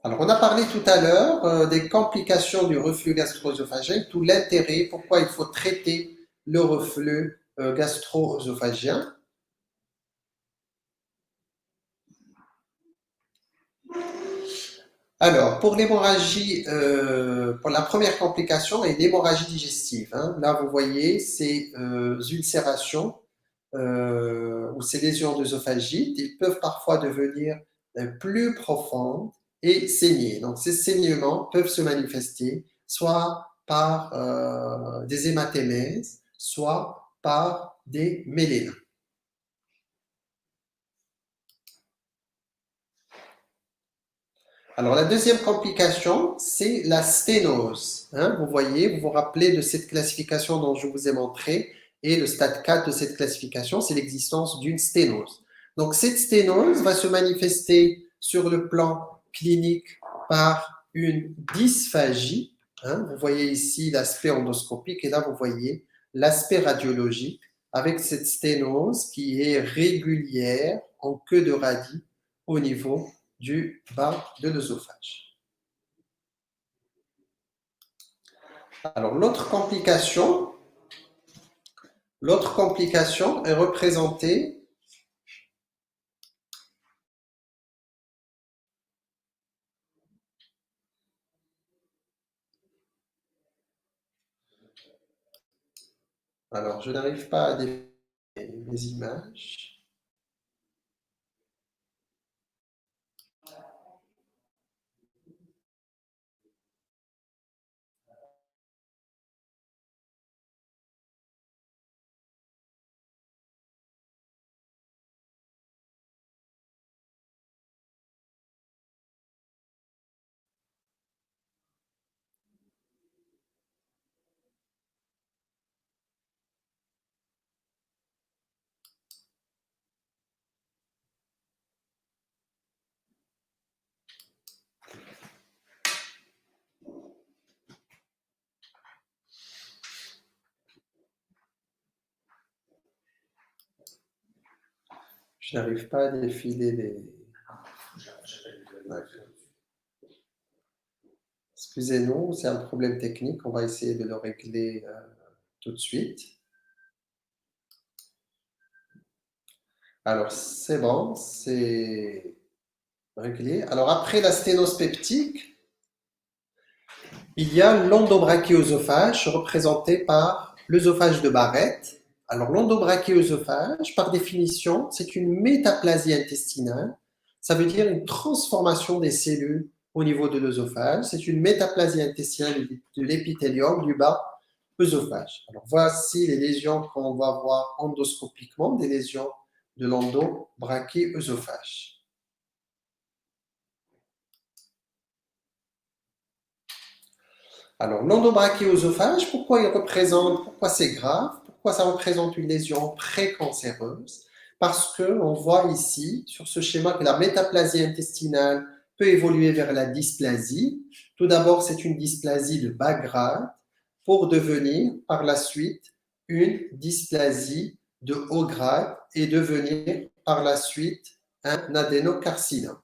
Alors, on a parlé tout à l'heure des complications du reflux gastro-œsophagien, tout l'intérêt, pourquoi il faut traiter le reflux gastro-œsophagien. Alors, pour l'hémorragie, pour la première complication est l'hémorragie digestive. Hein. Là, vous voyez, ces ulcérations ou ces lésions d'œsophagite, ils peuvent parfois devenir plus profondes et saigner. Donc, ces saignements peuvent se manifester soit par des hématémèses, soit par des mélénas. Alors, la deuxième complication, c'est la sténose. Hein, vous voyez, vous vous rappelez de cette classification dont je vous ai montré, et le stade 4 de cette classification, c'est l'existence d'une sténose. Donc, cette sténose va se manifester sur le plan clinique par une dysphagie. Hein, vous voyez ici l'aspect endoscopique, et là, vous voyez l'aspect radiologique avec cette sténose qui est régulière en queue de radis au niveau du bas de l'œsophage. Alors, l'autre complication est représentée alors je n'arrive pas à définir les images. Je n'arrive pas à défiler les... Excusez-nous, c'est un problème technique. On va essayer de le régler tout de suite. Alors, c'est bon, c'est réglé. Alors, après la sténose peptique, il y a l'endobrachioœsophage représenté par l'œsophage de Barrett. Alors, l'endobrachioœsophage, par définition, c'est une métaplasie intestinale. Ça veut dire une transformation des cellules au niveau de l'œsophage. C'est une métaplasie intestinale de l'épithélium du bas œsophage. Alors, voici les lésions qu'on va voir endoscopiquement, des lésions de l'endobrachioœsophage. Alors, l'endobrachioœsophage, pourquoi c'est grave? Pourquoi ça représente une lésion précancéreuse? Parce qu'on voit ici, sur ce schéma, que la métaplasie intestinale peut évoluer vers la dysplasie. Tout d'abord, c'est une dysplasie de bas grade pour devenir par la suite une dysplasie de haut grade et devenir par la suite un adénocarcinome.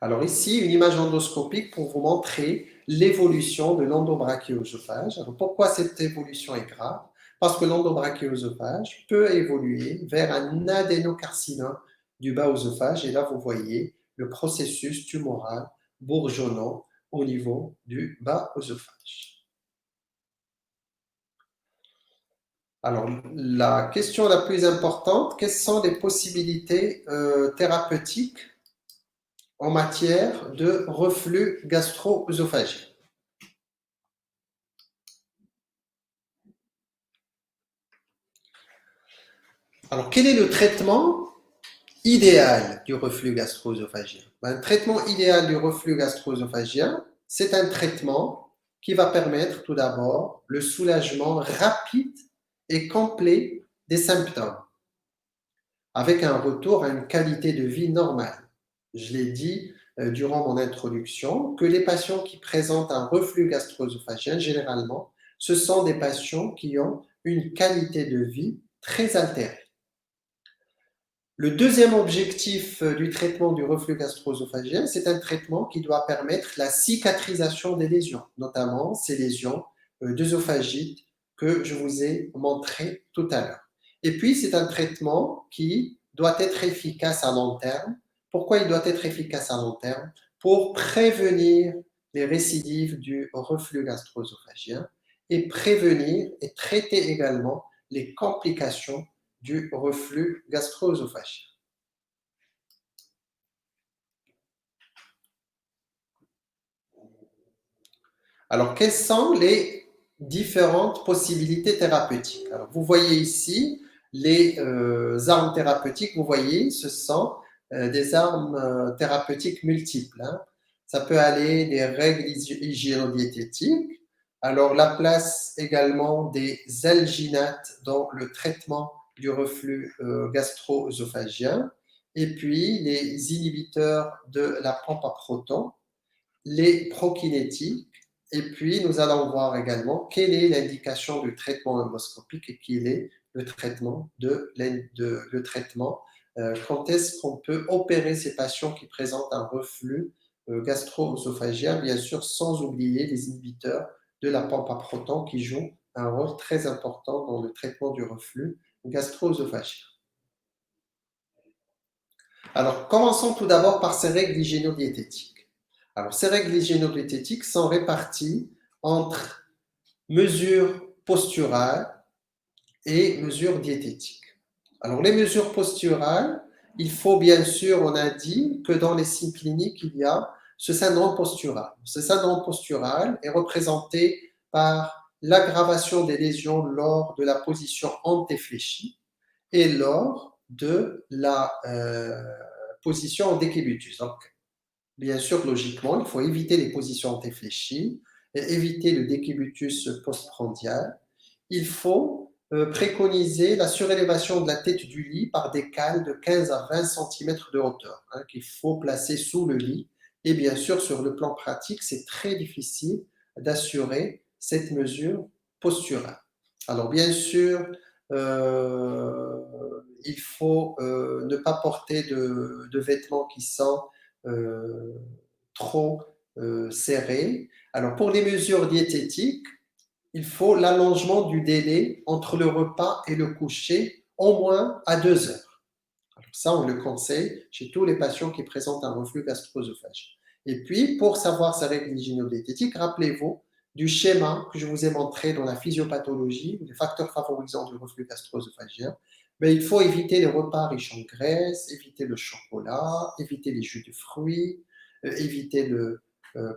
Alors ici, une image endoscopique pour vous montrer l'évolution de l'endobrachioœsophage. Alors pourquoi cette évolution est grave? Parce que l'endobrachioœsophage peut évoluer vers un adénocarcinome du bas œsophage. Et là, vous voyez le processus tumoral bourgeonnant au niveau du bas œsophage. Alors, la question la plus importante, quelles sont les possibilités thérapeutiques en matière de reflux gastro-œsophagien? Alors, quel est le traitement idéal du reflux gastro-œsophagien? Un traitement idéal du reflux gastro-œsophagien, c'est un traitement qui va permettre tout d'abord le soulagement rapide et complet des symptômes, avec un retour à une qualité de vie normale. Je l'ai dit durant mon introduction, que les patients qui présentent un reflux gastro-œsophagien, généralement, ce sont des patients qui ont une qualité de vie très altérée. Le deuxième objectif du traitement du reflux gastro-œsophagien, c'est un traitement qui doit permettre la cicatrisation des lésions, notamment ces lésions d'œsophagite que je vous ai montré tout à l'heure. Et puis, c'est un traitement qui doit être efficace à long terme. Pourquoi il doit être efficace à long terme? Pour prévenir les récidives du reflux gastro-œsophagien et prévenir et traiter également les complications du reflux gastro-œsophagien. Alors, quelles sont les différentes possibilités thérapeutiques? Alors, vous voyez ici les armes thérapeutiques, vous voyez, ce sont des armes thérapeutiques multiples, hein. Ça peut aller des règles hygiéno-diététiques, alors la place également des alginates dans le traitement du reflux gastro-œsophagien, et puis les inhibiteurs de la pompe à protons, les prokinétiques, et puis nous allons voir également quelle est l'indication du traitement endoscopique et quel est le traitement quand est-ce qu'on peut opérer ces patients qui présentent un reflux gastro-œsophagien, bien sûr sans oublier les inhibiteurs de la pompe à protons qui jouent un rôle très important dans le traitement du reflux gastro-œsophagien. Alors, commençons tout d'abord par ces règles hygiéno-diététiques. Alors, ces règles hygiéno-diététiques sont réparties entre mesures posturales et mesures diététiques. Alors, les mesures posturales, il faut bien sûr, on a dit que dans les signes cliniques, il y a ce syndrome postural. Ce syndrome postural est représenté par l'aggravation des lésions lors de la position antéfléchie et lors de la position en décubitus. Donc, bien sûr, logiquement, il faut éviter les positions antéfléchies et éviter le décubitus postprandial. Il faut préconiser la surélévation de la tête du lit par des cales de 15 à 20 cm de hauteur, hein, qu'il faut placer sous le lit. Et bien sûr, sur le plan pratique, c'est très difficile d'assurer cette mesure posturale. Alors, bien sûr, il faut ne pas porter de vêtements qui sont trop serrés. Alors, pour les mesures diététiques, il faut l'allongement du délai entre le repas et le coucher, au moins à 2 heures. Alors ça, on le conseille chez tous les patients qui présentent un reflux gastro-œsophagien. Et puis, pour savoir ces règles hygiéno-diététiques, rappelez-vous du schéma que je vous ai montré dans la physiopathologie, les facteurs favorisants du reflux gastro-œsophagien. Mais il faut éviter les repas riches en graisse, éviter le chocolat, éviter les jus de fruits, éviter le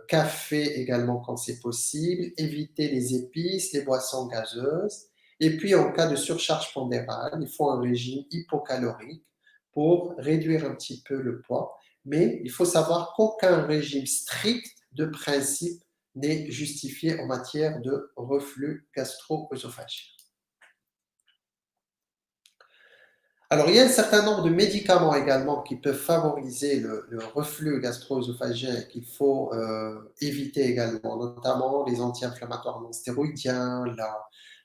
café également quand c'est possible, éviter les épices, les boissons gazeuses. Et puis, en cas de surcharge pondérale, il faut un régime hypocalorique pour réduire un petit peu le poids. Mais il faut savoir qu'aucun régime strict de principe n'est justifié en matière de reflux gastro-œsophagien. Alors, il y a un certain nombre de médicaments également qui peuvent favoriser le reflux gastro-œsophagien et qu'il faut éviter également, notamment les anti-inflammatoires non stéroïdiens,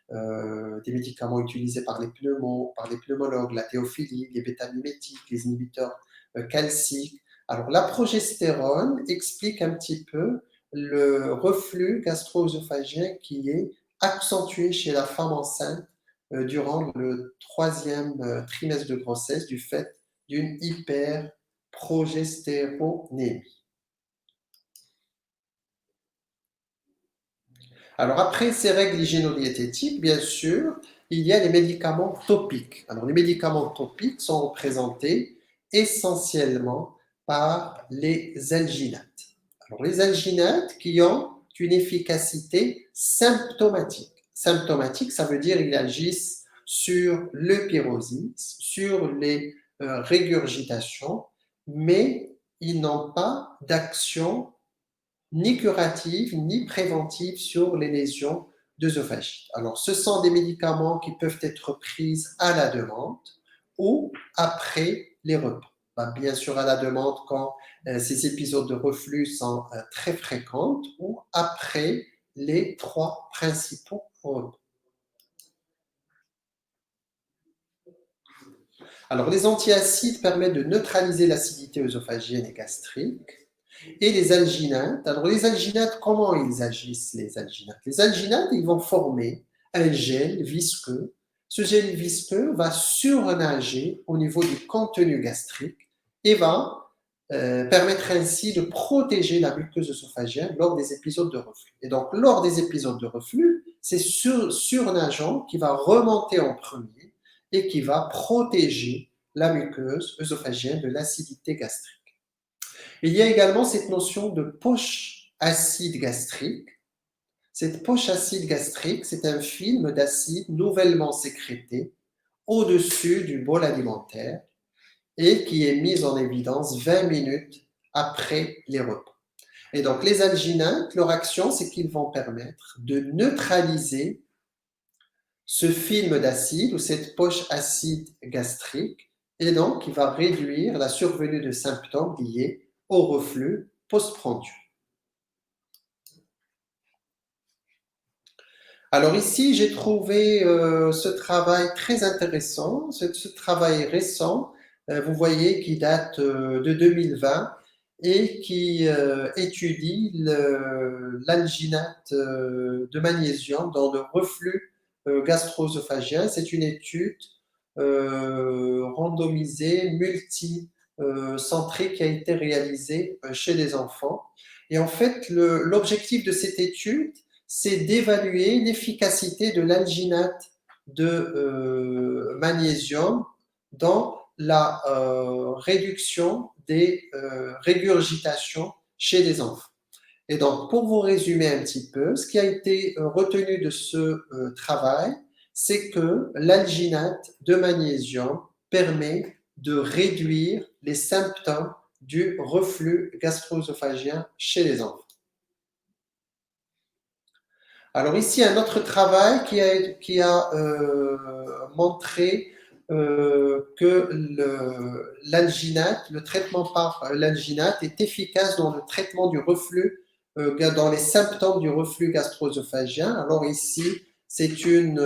des médicaments utilisés par les pneumologues, la théophilie, les bêta-mimétiques, les inhibiteurs calciques. Alors, la progestérone explique un petit peu le reflux gastro-œsophagien qui est accentué chez la femme enceinte durant le troisième trimestre de grossesse du fait d'une hyperprogestéronémie. Alors après ces règles hygiéno-diététiques, bien sûr, il y a les médicaments topiques. Alors les médicaments topiques sont représentés essentiellement par les alginates. Alors les alginates qui ont une efficacité symptomatique. Symptomatique, ça veut dire qu'ils agissent sur le pyrosis, sur les régurgitations, mais ils n'ont pas d'action ni curative ni préventive sur les lésions d'œsophagite. Alors, ce sont des médicaments qui peuvent être pris à la demande ou après les repas. Bien sûr, à la demande quand ces épisodes de reflux sont très fréquents ou après les 3 principaux repas. Alors, les antiacides permettent de neutraliser l'acidité œsophagienne et gastrique. Et les alginates. Alors, les alginates, comment ils agissent, les alginates? Les alginates, ils vont former un gel visqueux. Ce gel visqueux va surnager au niveau du contenu gastrique et va permettre ainsi de protéger la muqueuse œsophagienne lors des épisodes de reflux. Et donc, lors des épisodes de reflux, c'est surnageant qui va remonter en premier et qui va protéger la muqueuse œsophagienne de l'acidité gastrique. Il y a également cette notion de poche acide gastrique. Cette poche acide gastrique, c'est un film d'acide nouvellement sécrété au-dessus du bol alimentaire et qui est mis en évidence 20 minutes après les repas. Et donc, les alginates, leur action, c'est qu'ils vont permettre de neutraliser ce film d'acide ou cette poche acide gastrique et donc qui va réduire la survenue de symptômes liés au reflux postprandial. Alors ici, j'ai trouvé ce travail très intéressant, ce travail récent, vous voyez, qui date de 2020 et qui étudie l'alginate de magnésium dans le reflux gastro-œsophagien. C'est une étude randomisée, multicentrée qui a été réalisée chez les enfants. Et en fait, l'objectif de cette étude, c'est d'évaluer l'efficacité de l'alginate de magnésium dans la réduction des régurgitations chez les enfants. Et donc, pour vous résumer un petit peu, ce qui a été retenu de ce travail, c'est que l'alginate de magnésium permet de réduire les symptômes du reflux gastro-œsophagien chez les enfants. Alors ici, un autre travail qui a montré que l'alginate, le traitement par l'alginate est efficace dans le traitement du reflux, dans les symptômes du reflux gastro-œsophagien. Alors ici, c'est une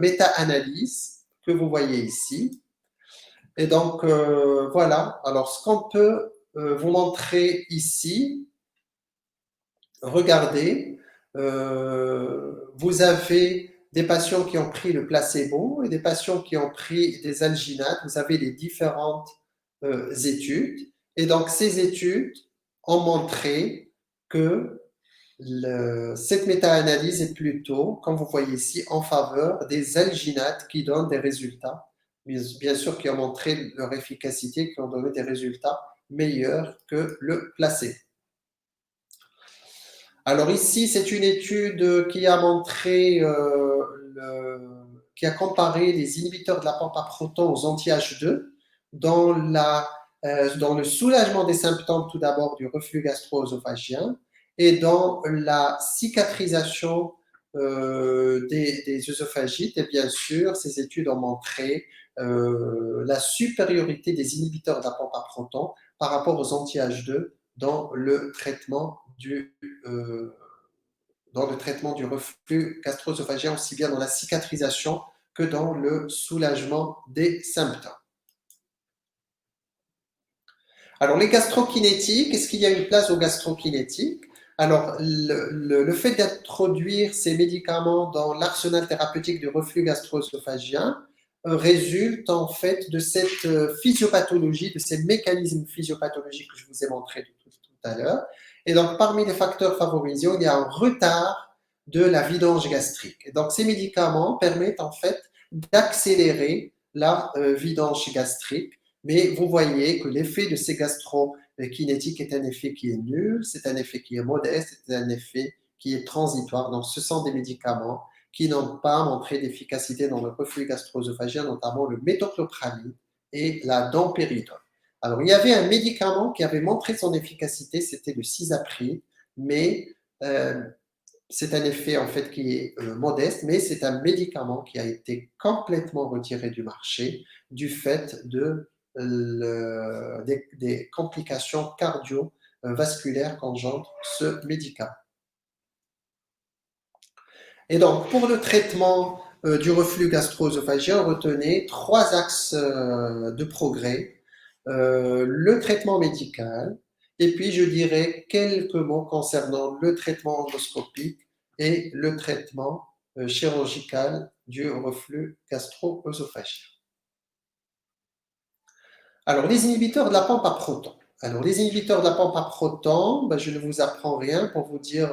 méta-analyse que vous voyez ici. Et donc, voilà. Alors, ce qu'on peut vous montrer ici, regardez, vous avez des patients qui ont pris le placebo et des patients qui ont pris des alginates. Vous avez les différentes études. Et donc, ces études ont montré que cette méta-analyse est plutôt, comme vous voyez ici, en faveur des alginates qui donnent des résultats, bien sûr, qui ont montré leur efficacité, qui ont donné des résultats meilleurs que le placebo. Alors ici, c'est une étude qui a montré, qui a comparé les inhibiteurs de la pompe à protons aux anti-H2 dans le soulagement des symptômes tout d'abord du reflux gastro-œsophagien et dans la cicatrisation des œsophagites. Et bien sûr, ces études ont montré la supériorité des inhibiteurs de la pompe à protons par rapport aux anti-H2 dans le traitement du reflux gastro-œsophagien, aussi bien dans la cicatrisation que dans le soulagement des symptômes. Alors, les gastrokinétiques, est-ce qu'il y a une place aux gastrokinétiques? Alors, le fait d'introduire ces médicaments dans l'arsenal thérapeutique du reflux gastro-œsophagien résulte en fait de cette physiopathologie, de ces mécanismes physiopathologiques que je vous ai montrés tout à l'heure. Et donc, parmi les facteurs favorisants, il y a un retard de la vidange gastrique. Et donc, ces médicaments permettent en fait d'accélérer la vidange gastrique, mais vous voyez que l'effet de ces gastrokinétiques est un effet qui est nul, c'est un effet qui est modeste, c'est un effet qui est transitoire. Donc, ce sont des médicaments qui n'ont pas montré d'efficacité dans le reflux gastro-œsophagien, notamment le méthoclopramide et la domperidone. Alors, il y avait un médicament qui avait montré son efficacité, c'était le cisapride, mais c'est un effet en fait qui est modeste, mais c'est un médicament qui a été complètement retiré du marché du fait des complications cardiovasculaires qu'engendre ce médicament. Et donc, pour le traitement du reflux gastro-œsophagien, retenez trois axes de progrès. Le traitement médical, et puis je dirais quelques mots concernant le traitement endoscopique et le traitement chirurgical du reflux gastro-œsophagien. Alors, les inhibiteurs de la pompe à protons. Alors, les inhibiteurs de la pompe à protons, ben, je ne vous apprends rien pour vous dire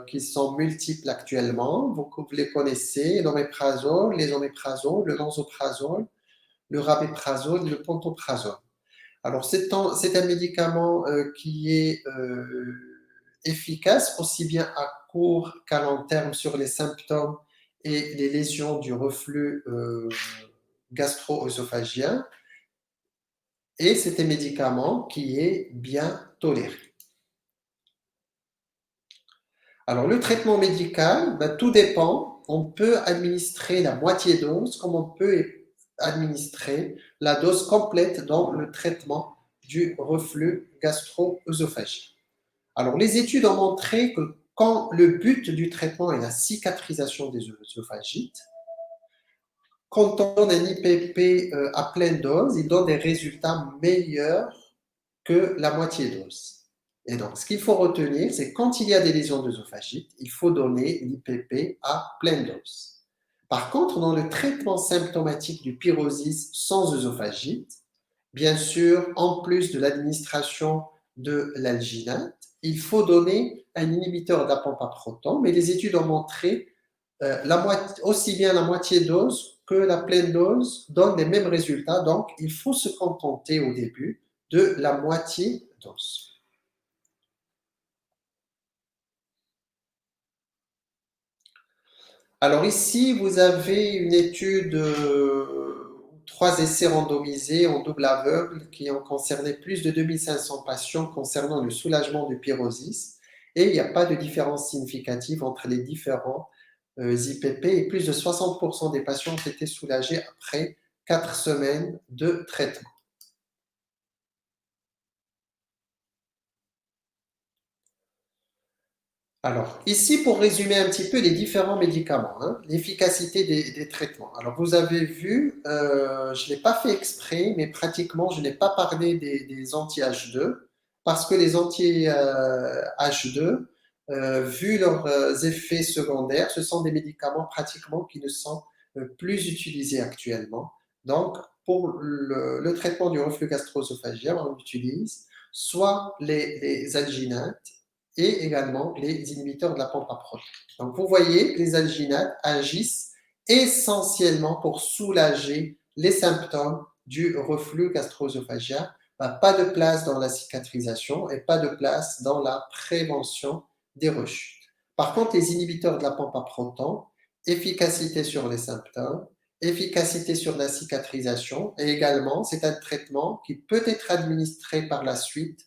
qu'ils sont multiples actuellement. Vous les connaissez, l'oméprazole, les oméprazoles, le lansoprazole, le rabéprazole, le pantoprazole. Alors, c'est un médicament qui est efficace aussi bien à court qu'à long terme sur les symptômes et les lésions du reflux gastro-œsophagien. Et c'est un médicament qui est bien toléré. Alors, le traitement médical, ben, tout dépend. On peut administrer la moitié dose, comme on peut administrer la dose complète dans le traitement du reflux gastro-œsophagien. Alors, les études ont montré que quand le but du traitement est la cicatrisation des œsophagites, quand on donne un IPP à pleine dose, il donne des résultats meilleurs que la moitié dose. Et donc, ce qu'il faut retenir, c'est quand il y a des lésions d'œsophagite, il faut donner l'IPP à pleine dose. Par contre, dans le traitement symptomatique du pyrosis sans œsophagite, bien sûr, en plus de l'administration de l'alginate, il faut donner un inhibiteur de la pompe à protons, mais les études ont montré aussi bien la moitié dose que la pleine dose donnent les mêmes résultats, donc il faut se contenter au début de la moitié dose. Alors ici, vous avez une étude, 3 essais randomisés en double aveugle qui ont concerné plus de 2500 patients concernant le soulagement du pyrosis et il n'y a pas de différence significative entre les différents IPP et plus de 60% des patients ont été soulagés après 4 semaines de traitement. Alors, ici, pour résumer un petit peu les différents médicaments, hein, l'efficacité des traitements. Alors, vous avez vu, je ne l'ai pas fait exprès, mais pratiquement, je n'ai pas parlé des anti-H2, parce que les anti-H2, vu leurs effets secondaires, ce sont des médicaments pratiquement qui ne sont plus utilisés actuellement. Donc, pour le traitement du reflux gastro-œsophagien, on utilise soit les alginates, et également les inhibiteurs de la pompe à protons. Donc, vous voyez que les alginates agissent essentiellement pour soulager les symptômes du reflux gastro-œsophagien. Pas de place dans la cicatrisation et pas de place dans la prévention des rechutes. Par contre, les inhibiteurs de la pompe à protons, efficacité sur les symptômes, efficacité sur la cicatrisation et également, c'est un traitement qui peut être administré par la suite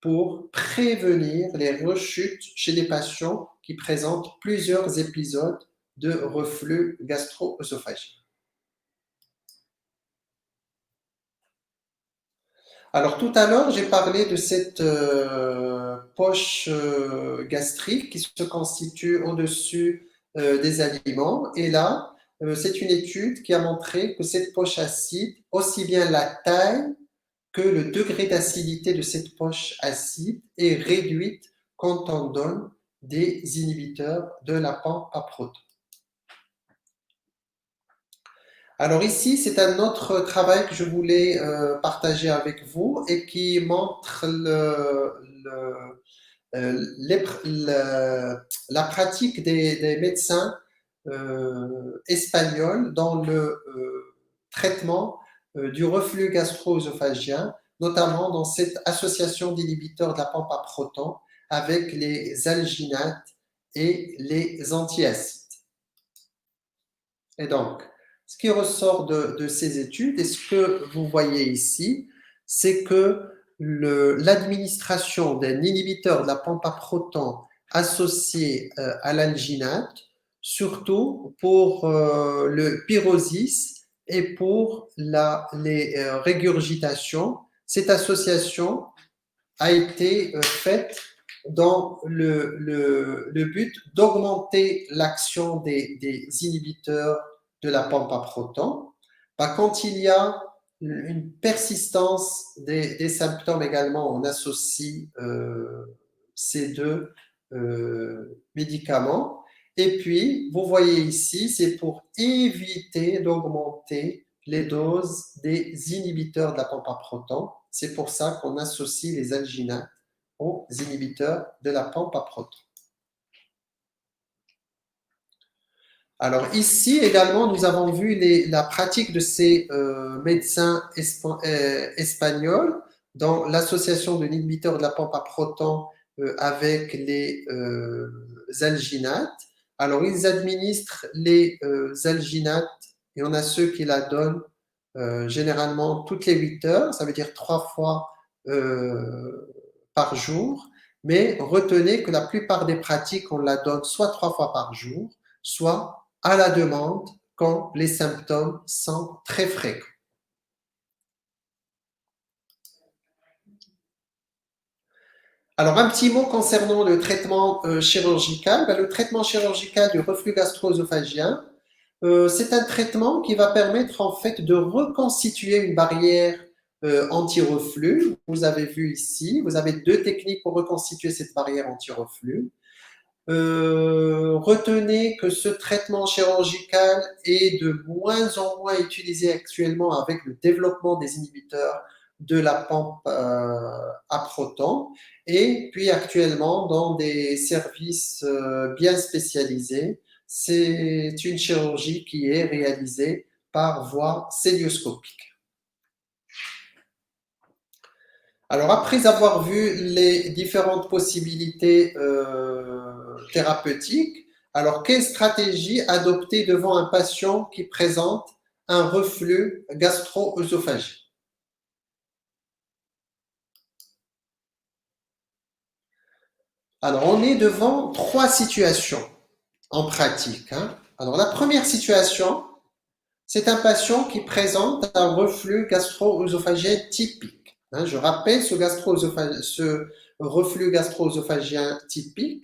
pour prévenir les rechutes chez des patients qui présentent plusieurs épisodes de reflux gastro-œsophagien. Alors tout à l'heure, j'ai parlé de cette poche gastrique qui se constitue au-dessus des aliments. Et là, c'est une étude qui a montré que cette poche acide, aussi bien la taille que le degré d'acidité de cette poche acide est réduit quand on donne des inhibiteurs de la pompe à proton. Alors ici, c'est un autre travail que je voulais partager avec vous et qui montre la pratique des médecins espagnols dans le traitement du reflux gastro-œsophagien, notamment dans cette association d'inhibiteurs de la pompe à proton avec les alginates et les antiacides. Et donc, ce qui ressort de ces études et ce que vous voyez ici, c'est que l'administration d'un inhibiteur de la pompe à proton associé à l'alginate, surtout pour le pyrosis et pour les régurgitations, cette association a été faite dans le but d'augmenter l'action des inhibiteurs de la pompe à proton. Quand il y a une persistance des symptômes également, on associe ces deux médicaments. Et puis, vous voyez ici, c'est pour éviter d'augmenter les doses des inhibiteurs de la pompe à proton. C'est pour ça qu'on associe les alginates aux inhibiteurs de la pompe à proton. Alors ici également, nous avons vu la pratique de ces médecins espagnols dans l'association de l'inhibiteur de la pompe à proton avec les alginates. Alors ils administrent les alginates et on a ceux qui la donnent généralement toutes les 8 heures, ça veut dire 3 fois par jour, mais retenez que la plupart des pratiques, on la donne soit 3 fois par jour, soit à la demande quand les symptômes sont très fréquents. Alors, un petit mot concernant le traitement chirurgical. Le traitement chirurgical du reflux gastro-œsophagien, c'est un traitement qui va permettre en fait de reconstituer une barrière anti-reflux. Vous avez vu ici, vous avez 2 techniques pour reconstituer cette barrière anti-reflux. Retenez que ce traitement chirurgical est de moins en moins utilisé actuellement avec le développement des inhibiteurs de la pompe à proton et puis actuellement dans des services bien spécialisés, c'est une chirurgie qui est réalisée par voie cœlioscopique. Alors, après avoir vu les différentes possibilités thérapeutiques, alors quelle stratégie adopter devant un patient qui présente un reflux gastro-œsophagien? Alors, on est devant 3 situations en pratique. Alors, la première situation, c'est un patient qui présente un reflux gastro-œsophagien typique. Je rappelle ce reflux gastro-œsophagien typique,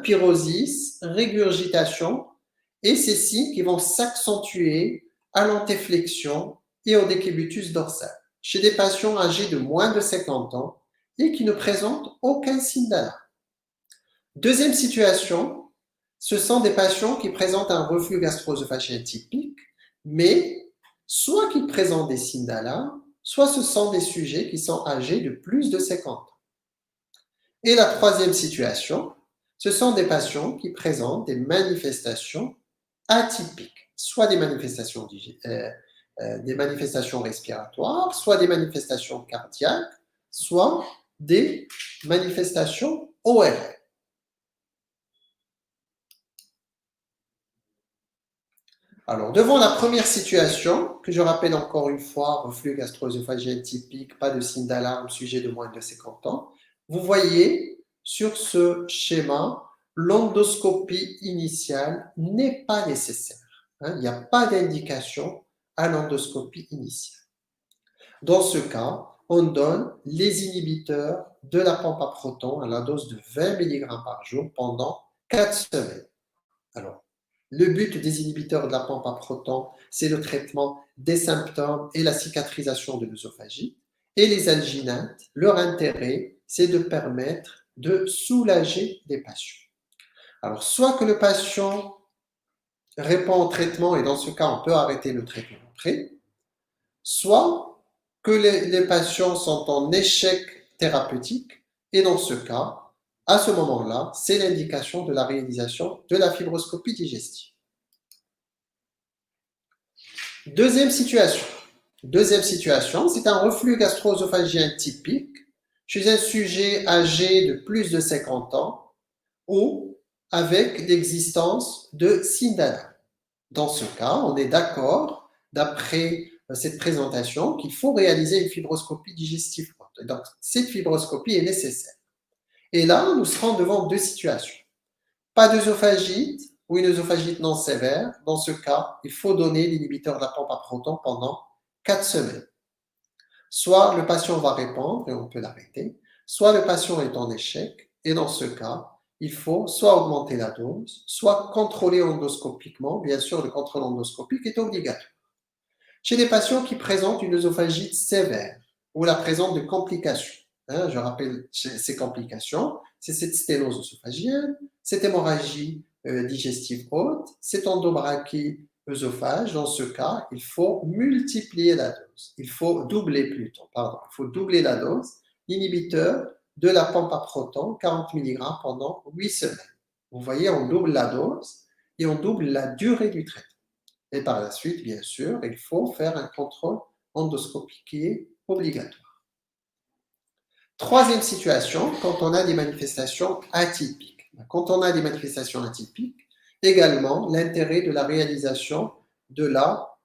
pyrosis, régurgitation, et ces signes qui vont s'accentuer à l'antéflexion et au décubitus dorsal, chez des patients âgés de moins de 50 ans et qui ne présentent aucun signe d'alarme. Deuxième situation, ce sont des patients qui présentent un reflux gastro-œsophagien typique, mais soit qu'ils présentent des signes d'alarme, soit ce sont des sujets qui sont âgés de plus de 50 ans. Et la troisième situation, ce sont des patients qui présentent des manifestations atypiques, soit des manifestations respiratoires, soit des manifestations cardiaques, soit des manifestations ORL. Alors, devant la première situation, que je rappelle encore une fois, reflux gastro-œsophagien typique, pas de signe d'alarme, sujet de moins de 50 ans, vous voyez sur ce schéma, l'endoscopie initiale n'est pas nécessaire. Il n'y a pas d'indication à l'endoscopie initiale. Dans ce cas, on donne les inhibiteurs de la pompe à proton à la dose de 20 mg par jour pendant 4 semaines. Alors, le but des inhibiteurs de la pompe à proton, c'est le traitement des symptômes et la cicatrisation de l'œsophagite. Et les alginates, leur intérêt, c'est de permettre de soulager les patients. Alors, soit que le patient répond au traitement et dans ce cas, on peut arrêter le traitement après, soit que les patients sont en échec thérapeutique et dans ce cas, à ce moment-là, c'est l'indication de la réalisation de la fibroscopie digestive. Deuxième situation, c'est un reflux gastro-œsophagien typique chez un sujet âgé de plus de 50 ans ou avec l'existence de SINDANA. Dans ce cas, on est d'accord, d'après cette présentation, qu'il faut réaliser une fibroscopie digestive. Donc, cette fibroscopie est nécessaire. Et là, nous serons devant deux situations. Pas d'œsophagite ou une œsophagite non sévère. Dans ce cas, il faut donner l'inhibiteur de la pompe à protons pendant 4 semaines. Soit le patient va répondre et on peut l'arrêter, soit le patient est en échec et dans ce cas, il faut soit augmenter la dose, soit contrôler endoscopiquement. Bien sûr, le contrôle endoscopique est obligatoire. Chez des patients qui présentent une œsophagite sévère ou la présence de complications, je rappelle ces complications, c'est cette sténose œsophagienne, cette hémorragie digestive haute, cette endobrachie œsophage. Dans ce cas, il faut multiplier la dose. Il faut doubler plutôt, il faut doubler la dose. L'inhibiteur de la pompe à protons, 40 mg pendant 8 semaines. Vous voyez, on double la dose et on double la durée du traitement. Et par la suite, bien sûr, il faut faire un contrôle endoscopique qui est obligatoire. Troisième situation, quand on a des manifestations atypiques. Quand on a des manifestations atypiques, également l'intérêt de la réalisation de la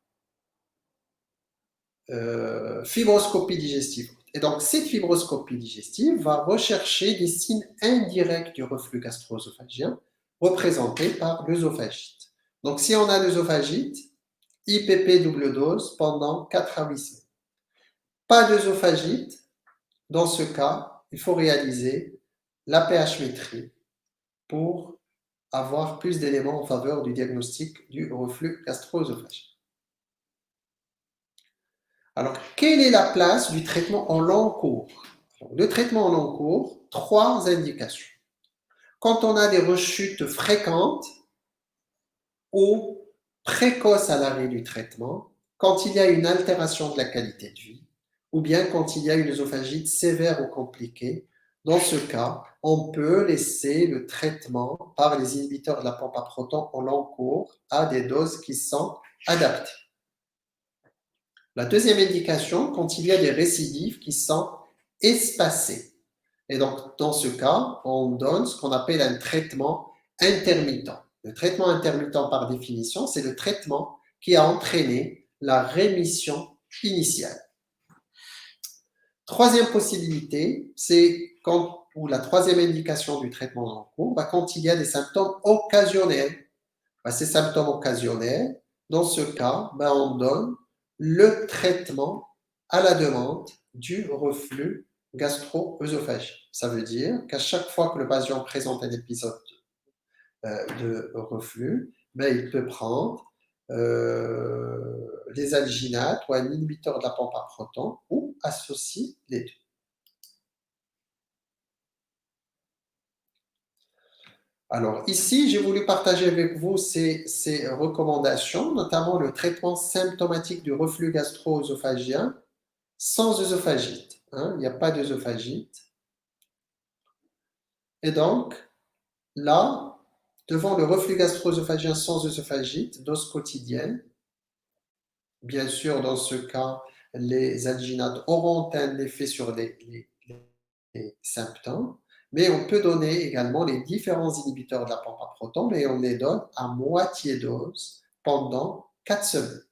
fibroscopie digestive. Et donc, cette fibroscopie digestive va rechercher des signes indirects du reflux gastro-œsophagien représentés par l'œsophagite. Donc, si on a l'œsophagite, IPP double dose pendant 4 à 8 semaines. Pas d'œsophagite, dans ce cas, il faut réaliser la pH-métrie pour avoir plus d'éléments en faveur du diagnostic du reflux gastro-œsophagien. Alors, quelle est la place du traitement en long cours? Le traitement en long cours, 3 indications. Quand on a des rechutes fréquentes ou précoces à l'arrêt du traitement, quand il y a une altération de la qualité de vie, ou bien quand il y a une œsophagite sévère ou compliquée, dans ce cas, on peut laisser le traitement par les inhibiteurs de la pompe à protons en long cours à des doses qui sont adaptées. La deuxième indication, quand il y a des récidives qui sont espacées. Et donc, dans ce cas, on donne ce qu'on appelle un traitement intermittent. Le traitement intermittent, par définition, c'est le traitement qui a entraîné la rémission initiale. Troisième possibilité, c'est ou la troisième indication du traitement en cours, quand il y a des symptômes occasionnels. Ces symptômes occasionnels, dans ce cas, on donne le traitement à la demande du reflux gastro-œsophagien. Ça veut dire qu'à chaque fois que le patient présente un épisode de reflux, il peut prendre des alginates ou un inhibiteur de la pompe à protons ou associer les deux. Alors ici, j'ai voulu partager avec vous ces recommandations, notamment le traitement symptomatique du reflux gastro-œsophagien sans œsophagite. Il n'y a pas d'œsophagite. Et donc, là, devant le reflux gastro-œsophagien sans œsophagite, dose quotidienne, bien sûr, dans ce cas, les alginates auront un effet sur les symptômes, mais on peut donner également les différents inhibiteurs de la pompe à protons, mais on les donne à moitié dose pendant 4 semaines.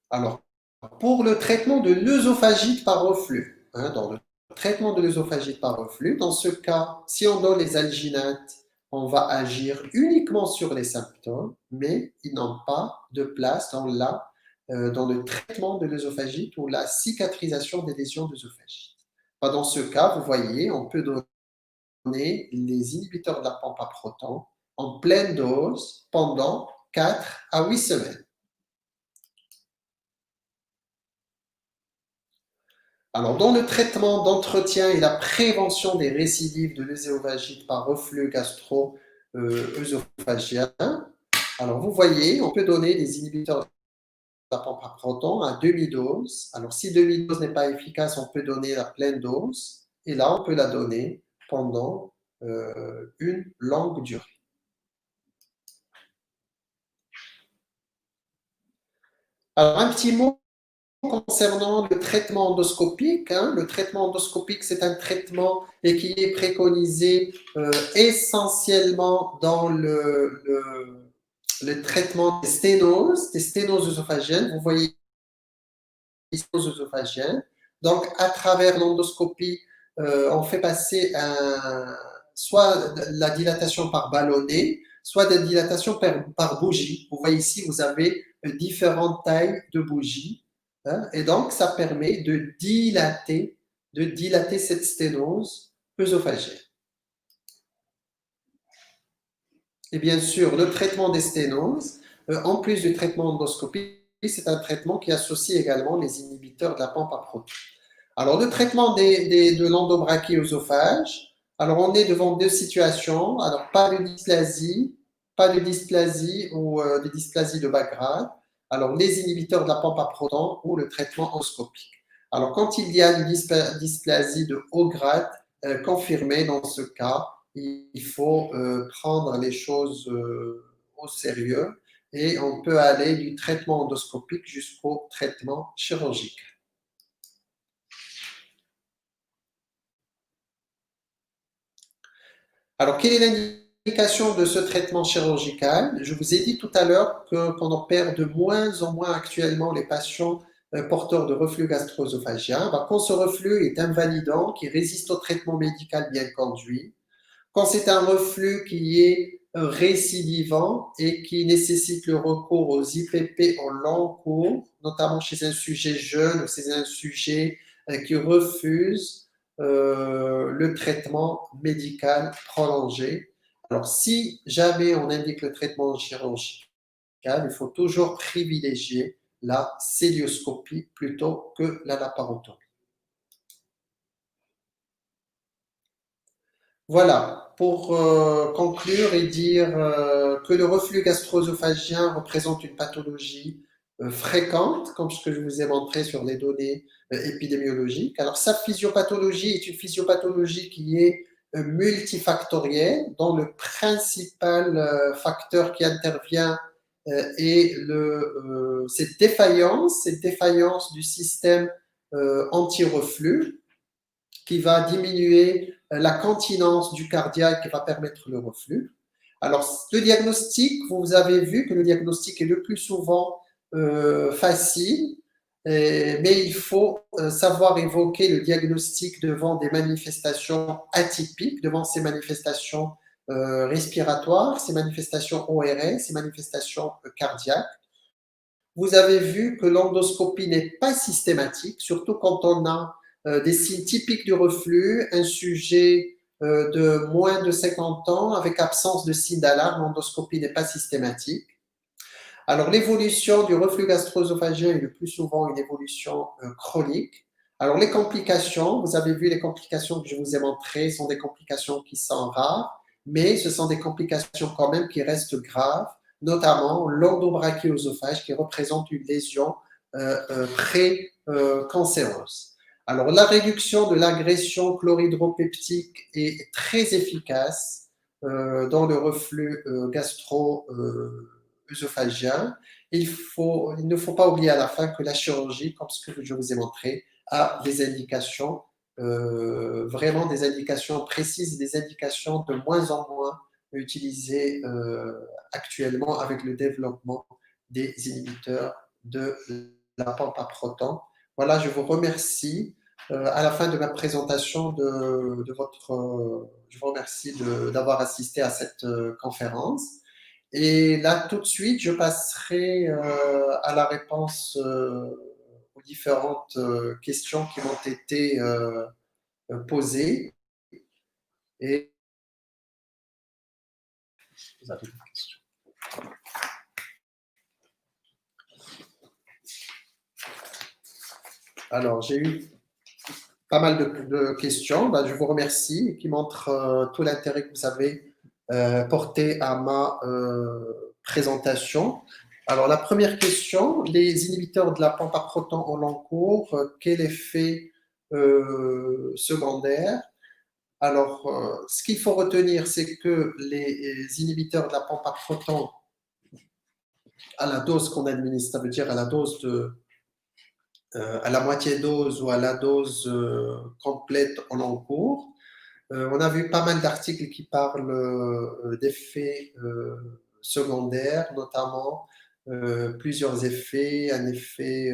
Alors, pour le traitement de l'œsophagite par reflux, dans le traitement de l'œsophagite par reflux, dans ce cas, si on donne les alginates, on va agir uniquement sur les symptômes, mais ils n'ont pas de place dans le traitement de l'œsophagite ou la cicatrisation des lésions d'œsophagite. Dans ce cas, vous voyez, on peut donner les inhibiteurs de la pompe à protons en pleine dose pendant 4 à 8 semaines. Alors, dans le traitement d'entretien et la prévention des récidives de l'œsophagite par reflux gastro-œsophagien, alors vous voyez, on peut donner des inhibiteurs de la pompe à proton à demi-dose. Alors, si demi-dose n'est pas efficace, on peut donner la pleine dose. Et là, on peut la donner pendant une longue durée. Alors, un petit mot concernant le traitement endoscopique. Le traitement endoscopique, c'est un traitement qui est préconisé essentiellement dans le traitement des sténoses œsophagiennes. Vous voyez, les sténoses œsophagiennes. Donc, à travers l'endoscopie, on fait passer soit la dilatation par ballonnet, soit la dilatation par bougie. Vous voyez ici, vous avez différentes tailles de bougies. Et donc, ça permet de dilater cette sténose œsophagienne. Et bien sûr, le traitement des sténoses, en plus du traitement endoscopique, c'est un traitement qui associe également les inhibiteurs de la pompe à proton. Alors, le traitement de l'endobrachie œsophage, alors on est devant deux situations. Alors, pas de dysplasie ou de dysplasie de bas grade. Alors, les inhibiteurs de la pompe à proton ou le traitement endoscopique. Alors, quand il y a une dysplasie de haut grade confirmée dans ce cas, il faut prendre les choses au sérieux et on peut aller du traitement endoscopique jusqu'au traitement chirurgical. Alors, quelle est l'indication de ce traitement chirurgical? Je vous ai dit tout à l'heure qu'on opère de moins en moins actuellement les patients porteurs de reflux gastro-œsophagien. Quand ce reflux est invalidant, qui résiste au traitement médical bien conduit, quand c'est un reflux qui est récidivant et qui nécessite le recours aux IPP en long cours, notamment chez un sujet jeune ou chez un sujet qui refuse le traitement médical prolongé. Alors, si jamais on indique le traitement chirurgical, il faut toujours privilégier la célioscopie plutôt que la laparotomie. Voilà, pour conclure et dire que le reflux gastro-œsophagien représente une pathologie fréquente, comme ce que je vous ai montré sur les données épidémiologiques. Alors, sa physiopathologie est une physiopathologie qui est multifactorielle, dont le principal facteur qui intervient est cette défaillance du système anti-reflux qui va diminuer la continence du cardiaque qui va permettre le reflux. Alors, le diagnostic, vous avez vu que le diagnostic est le plus souvent facile, mais il faut savoir évoquer le diagnostic devant des manifestations atypiques, devant ces manifestations respiratoires, ces manifestations ORS, ces manifestations cardiaques. Vous avez vu que l'endoscopie n'est pas systématique, surtout quand on a des signes typiques du reflux, un sujet de moins de 50 ans avec absence de signes d'alarme, l'endoscopie n'est pas systématique. Alors, l'évolution du reflux gastro-œsophagien est le plus souvent une évolution chronique. Alors, les complications, vous avez vu les complications que je vous ai montrées, sont des complications qui sont rares, mais ce sont des complications quand même qui restent graves, notamment l'endobrachioœsophage qui représente une lésion pré-cancéreuse. Alors, la réduction de l'agression chloridropeptique est très efficace dans le reflux gastro-œsophagien. Il ne faut pas oublier à la fin que la chirurgie, comme ce que je vous ai montré, a des indications, vraiment des indications précises, des indications de moins en moins utilisées actuellement avec le développement des inhibiteurs de la pompe à proton. Voilà, je vous remercie. À la fin de ma présentation je vous remercie d'avoir assisté à cette conférence. Et là, tout de suite, je passerai à la réponse aux différentes questions qui m'ont été posées. Et vous avez des questions. Alors, j'ai eu pas mal de questions. Ben, je vous remercie et qui montrent tout l'intérêt que vous avez porté à ma présentation. Alors, la première question, les inhibiteurs de la pompe à protons au long cours, quel effet secondaire? Alors, ce qu'il faut retenir, c'est que les inhibiteurs de la pompe à protons, à la dose qu'on administre, ça veut dire à la dose à la moitié dose ou à la dose complète en long cours. On a vu pas mal d'articles qui parlent d'effets secondaires, notamment plusieurs effets, un effet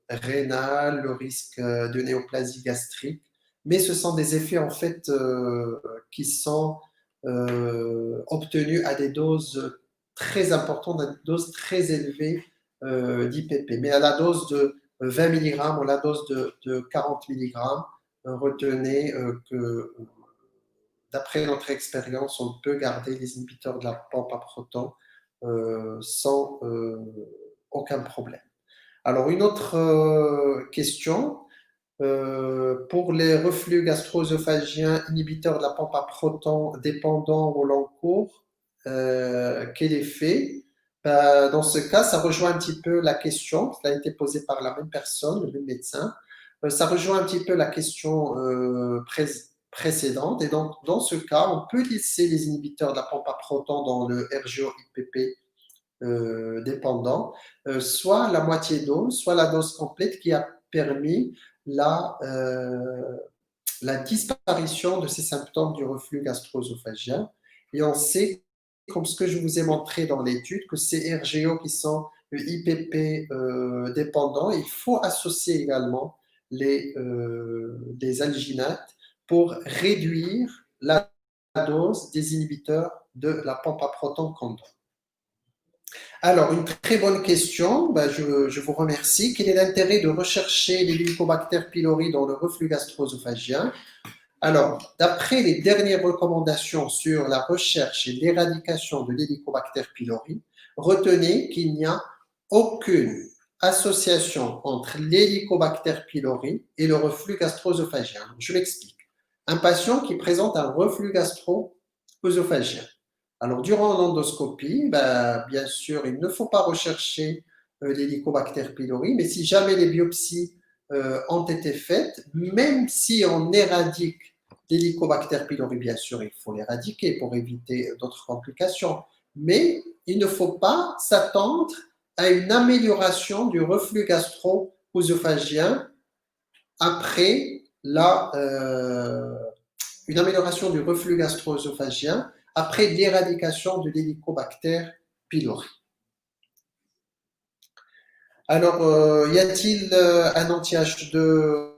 rénal, le risque de néoplasie gastrique, mais ce sont des effets en fait qui sont obtenus à des doses très importantes, à des doses très élevées d'IPP. Mais à la dose de 20 mg ou la dose de 40 mg, retenez que d'après notre expérience, on peut garder les inhibiteurs de la pompe à protons sans aucun problème. Alors, une autre question. Pour les reflux gastro-œsophagiens inhibiteurs de la pompe à protons dépendants au long cours, quel effet? Dans ce cas, ça rejoint un petit peu la question, ça a été posé par la même personne, le même médecin. Ça rejoint un petit peu la question précédente. Et donc, dans ce cas, on peut laisser les inhibiteurs de la pompe à protons dans le RGO-IPP dépendant, soit la moitié dose, soit la dose complète qui a permis la, la disparition de ces symptômes du reflux gastro-œsophagien. Et on sait, comme ce que je vous ai montré dans l'étude, que ces RGO qui sont IPP dépendants, il faut associer également les alginates pour réduire la dose des inhibiteurs de la pompe à protons qu'on donne. Alors, une très bonne question. Ben, je vous remercie. Quel est l'intérêt de rechercher l'Helicobacter pylori dans le reflux gastro-œsophagien? Alors, d'après les dernières recommandations sur la recherche et l'éradication de l'Helicobacter pylori, retenez qu'il n'y a aucune association entre l'Helicobacter pylori et le reflux gastro-œsophagien. Je m'explique. Un patient qui présente un reflux gastro-œsophagien. Alors, durant l'endoscopie, bien sûr, il ne faut pas rechercher l'Helicobacter pylori, mais si jamais les biopsies ont été faites, même si on éradique l'Helicobacter pylori, bien sûr, il faut l'éradiquer pour éviter d'autres complications, mais il ne faut pas s'attendre à une amélioration du reflux gastro-œsophagien après une amélioration du reflux gastro-œsophagien après l'éradication de l'Helicobacter pylori. Alors, y a-t-il un anti-H2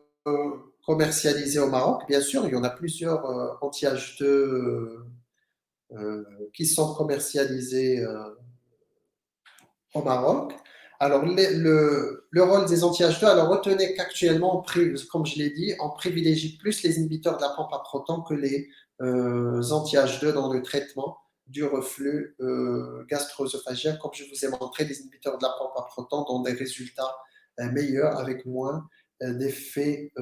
commercialisé au Maroc? Bien sûr, il y en a plusieurs anti-H2 qui sont commercialisés au Maroc. Alors, le rôle des anti-H2, alors retenez qu'actuellement, comme je l'ai dit, on privilégie plus les inhibiteurs de la pompe à protons que les anti-H2 dans le traitement du reflux gastro-œsophagien. Comme je vous ai montré, les inhibiteurs de la pompe à protons donnent des résultats meilleurs avec moins d'effets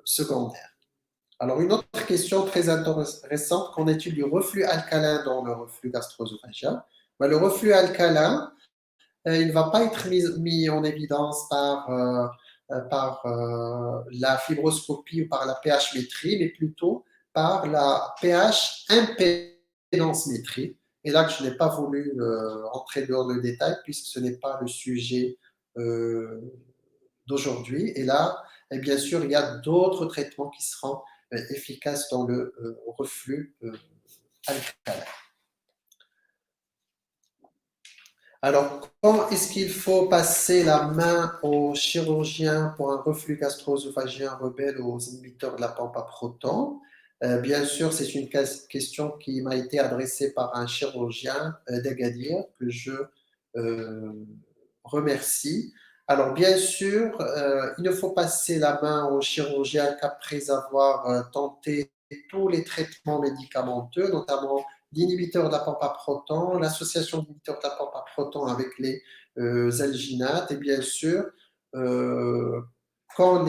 secondaires. Alors, une autre question très intéressante, qu'en est-il du reflux alcalin dans le reflux gastro-œsophagien? Le reflux alcalin, il ne va pas être mis en évidence par la fibroscopie ou par la pH-métrie, mais plutôt par la pH impédance-métrie. Et là, je n'ai pas voulu entrer dans le détail puisque ce n'est pas le sujet d'aujourd'hui. Et là, et bien sûr, il y a d'autres traitements qui seront efficaces dans le reflux alcalin. Alors, quand est-ce qu'il faut passer la main au chirurgien pour un reflux gastro-œsophagien rebelle aux inhibiteurs de la pompe à protons? Bien sûr, c'est une question qui m'a été adressée par un chirurgien d'Agadir que je remercie. Alors, bien sûr, il ne faut passer la main au chirurgien qu'après avoir tenté tous les traitements médicamenteux, notamment l'inhibiteur de la pompe à protons, l'association d'inhibiteurs de la pompe à protons avec les alginates, et bien sûr, quand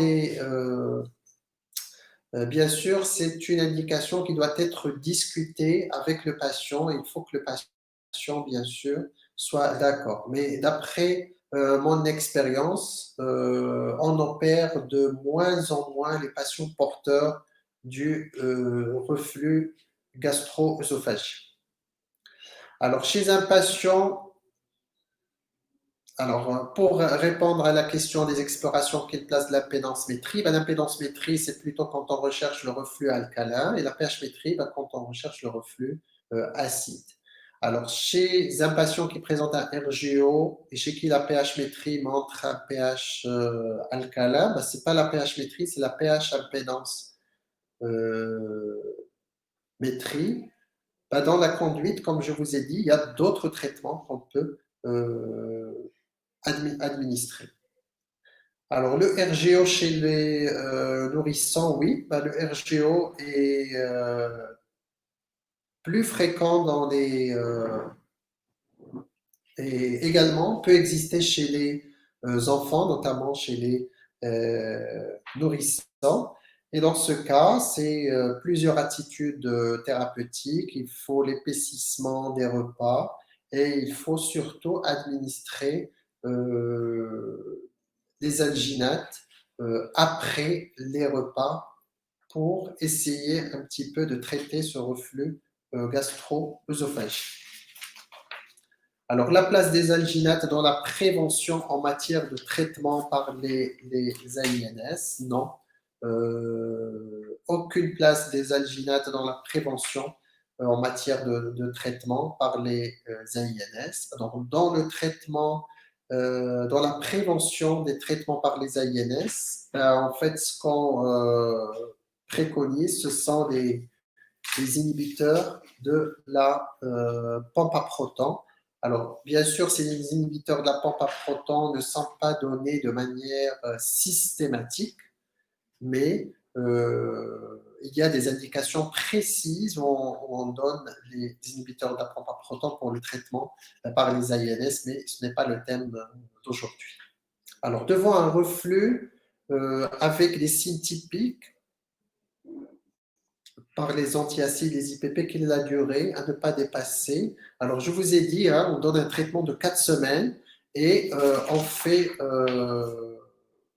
bien sûr, c'est une indication qui doit être discutée avec le patient. Il faut que le patient, bien sûr, soit d'accord. Mais d'après mon expérience, on opère de moins en moins les patients porteurs du reflux gastro-œsophagien. Alors, chez un patient, pour répondre à la question des explorations, quelle place de l'impédance-métrie? Ben, l'impédance-métrie, c'est plutôt quand on recherche le reflux alcalin, et la pH-métrie, ben, quand on recherche le reflux acide. Alors, chez un patient qui présente un RGO et chez qui la pH-métrie montre un pH alcalin, ben, ce n'est pas la pH-métrie, c'est la pH-impédance-métrie. Ben, dans la conduite, comme je vous ai dit, il y a d'autres traitements qu'on peut administrer. Alors, le RGO chez les nourrissons, oui, bah, le RGO est plus fréquent dans les. Et également peut exister chez les enfants, notamment chez les nourrissons. Et dans ce cas, c'est plusieurs attitudes thérapeutiques. Il faut l'épaississement des repas et il faut surtout administrer des alginates après les repas pour essayer un petit peu de traiter ce reflux gastro-œsophagien. Alors, la place des alginates dans la prévention en matière de traitement par les AINS, non. Aucune place des alginates dans la prévention en matière de traitement par les AINS. Donc, dans le traitement, dans la prévention des traitements par les AINS, en fait, ce qu'on préconise, ce sont les inhibiteurs de la pompe à protons. Alors, bien sûr, ces inhibiteurs de la pompe à protons ne sont pas donnés de manière systématique, mais il y a des indications précises où on donne les inhibiteurs de la pompe à protons pour le traitement par les AINS, mais ce n'est pas le thème d'aujourd'hui. Alors, devant un reflux avec des signes typiques, par les antiacides, les IPP, quelle est la durée à ne pas dépasser? Alors, je vous ai dit, hein, on donne un traitement de 4 semaines et on fait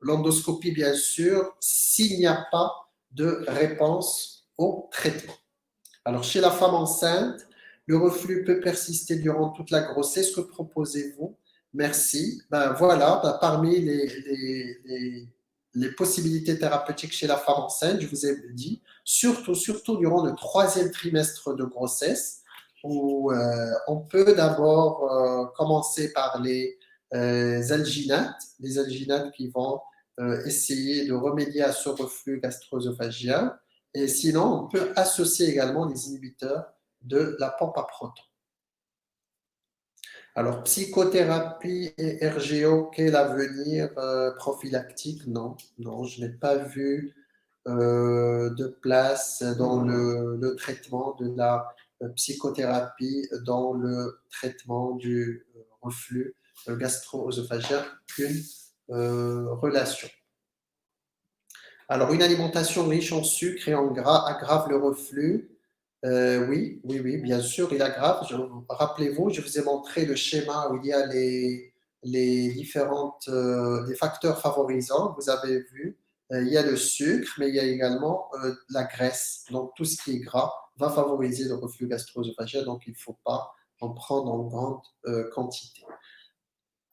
l'endoscopie, bien sûr, s'il n'y a pas de réponse au traitement. Alors, chez la femme enceinte, le reflux peut persister durant toute la grossesse. Que proposez-vous? Merci. Ben voilà, ben, parmi les possibilités thérapeutiques chez la femme enceinte, je vous ai dit, surtout durant le 3e trimestre de grossesse, où on peut d'abord commencer par les alginates qui vont essayer de remédier à ce reflux gastro-œsophagien. Et sinon, on peut associer également les inhibiteurs de la pompe à protons. Alors, psychothérapie et RGO, quel avenir prophylactique? Non, je n'ai pas vu de place dans le traitement de la psychothérapie, dans le traitement du reflux gastro-œsophagien, qu'une relation. Alors, une alimentation riche en sucre et en gras aggrave le reflux. Oui, bien sûr, il aggrave. Rappelez-vous, je vous ai montré le schéma où il y a les différentes les facteurs favorisants. Vous avez vu, il y a le sucre, mais il y a également la graisse. Donc, tout ce qui est gras va favoriser le reflux gastro-œsophagien. Donc, il ne faut pas en prendre en grande quantité.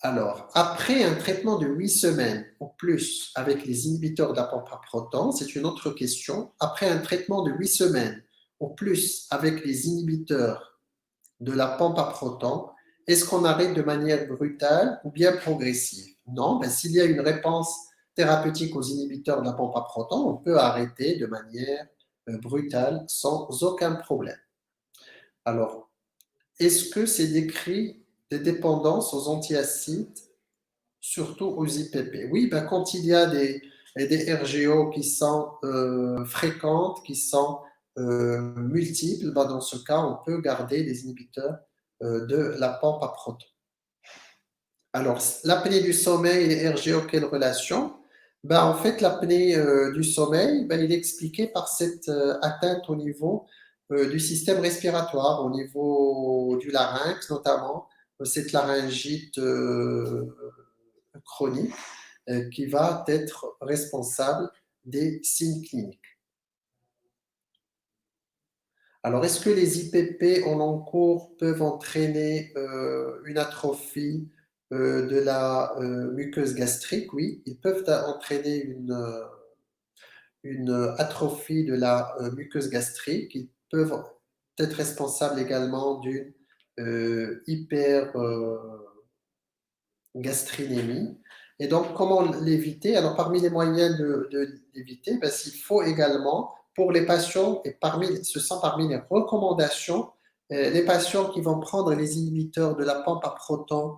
Alors, après un traitement de 8 semaines ou plus avec les inhibiteurs de la pompe à protons, c'est une autre question. Après un traitement de 8 semaines ou plus avec les inhibiteurs de la pompe à protons, est-ce qu'on arrête de manière brutale ou bien progressive? Non, mais s'il y a une réponse thérapeutique aux inhibiteurs de la pompe à protons, on peut arrêter de manière brutale sans aucun problème. Alors, est-ce que c'est décrit des dépendances aux antiacides, surtout aux IPP? Oui, ben, quand il y a des RGO qui sont fréquentes, qui sont multiples, ben, dans ce cas, on peut garder des inhibiteurs de la pompe à protons. Alors, l'apnée du sommeil et les RGO, quelle relation? Ben, en fait, l'apnée du sommeil, ben, il est expliqué par cette atteinte au niveau du système respiratoire, au niveau du larynx notamment, cette laryngite chronique qui va être responsable des signes cliniques. Alors, est-ce que les IPP en long cours peuvent entraîner une atrophie de la muqueuse gastrique? Oui, ils peuvent entraîner une atrophie de la muqueuse gastrique. Ils peuvent être responsables également d'une hypergastrinémie. Et donc, comment l'éviter? Alors, parmi les moyens de l'éviter, ben, il faut également, pour les patients, et ce sont parmi les recommandations, les patients qui vont prendre les inhibiteurs de la pompe à protons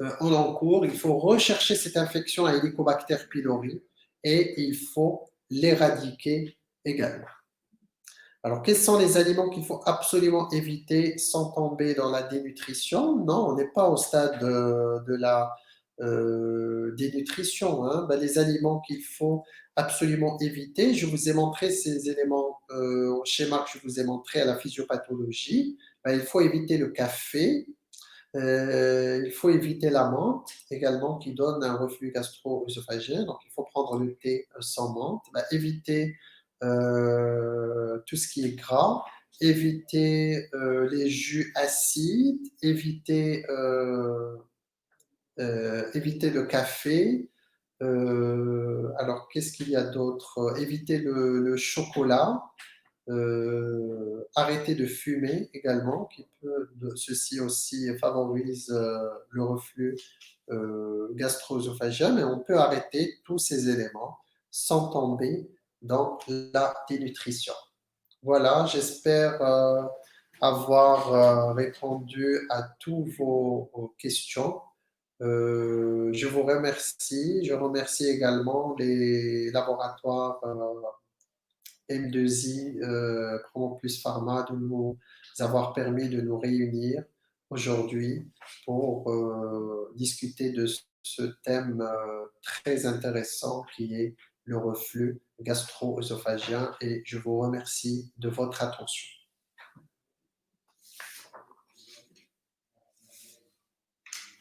en encours, il faut rechercher cette infection à Helicobacter pylori et il faut l'éradiquer également. Alors, quels sont les aliments qu'il faut absolument éviter sans tomber dans la dénutrition? Non, on n'est pas au stade de la dénutrition, hein. Ben, les aliments qu'il faut absolument éviter, je vous ai montré ces éléments au schéma que je vous ai montré à la physiopathologie. Ben, il faut éviter le café, il faut éviter la menthe également qui donne un reflux gastro-œsophagien. Donc, il faut prendre le thé sans menthe. Bah, éviter tout ce qui est gras, éviter les jus acides, éviter le café. Alors, qu'est-ce qu'il y a d'autre? Éviter le chocolat. Arrêter de fumer également, ceci aussi favorise le reflux gastro-œsophagien, mais on peut arrêter tous ces éléments sans tomber dans la dénutrition. Voilà, j'espère avoir répondu à toutes vos questions. Je vous remercie. Je remercie également les laboratoires M2I, Promo Plus Pharma, de nous avoir permis de nous réunir aujourd'hui pour discuter de ce thème très intéressant qui est le reflux gastro-œsophagien et je vous remercie de votre attention.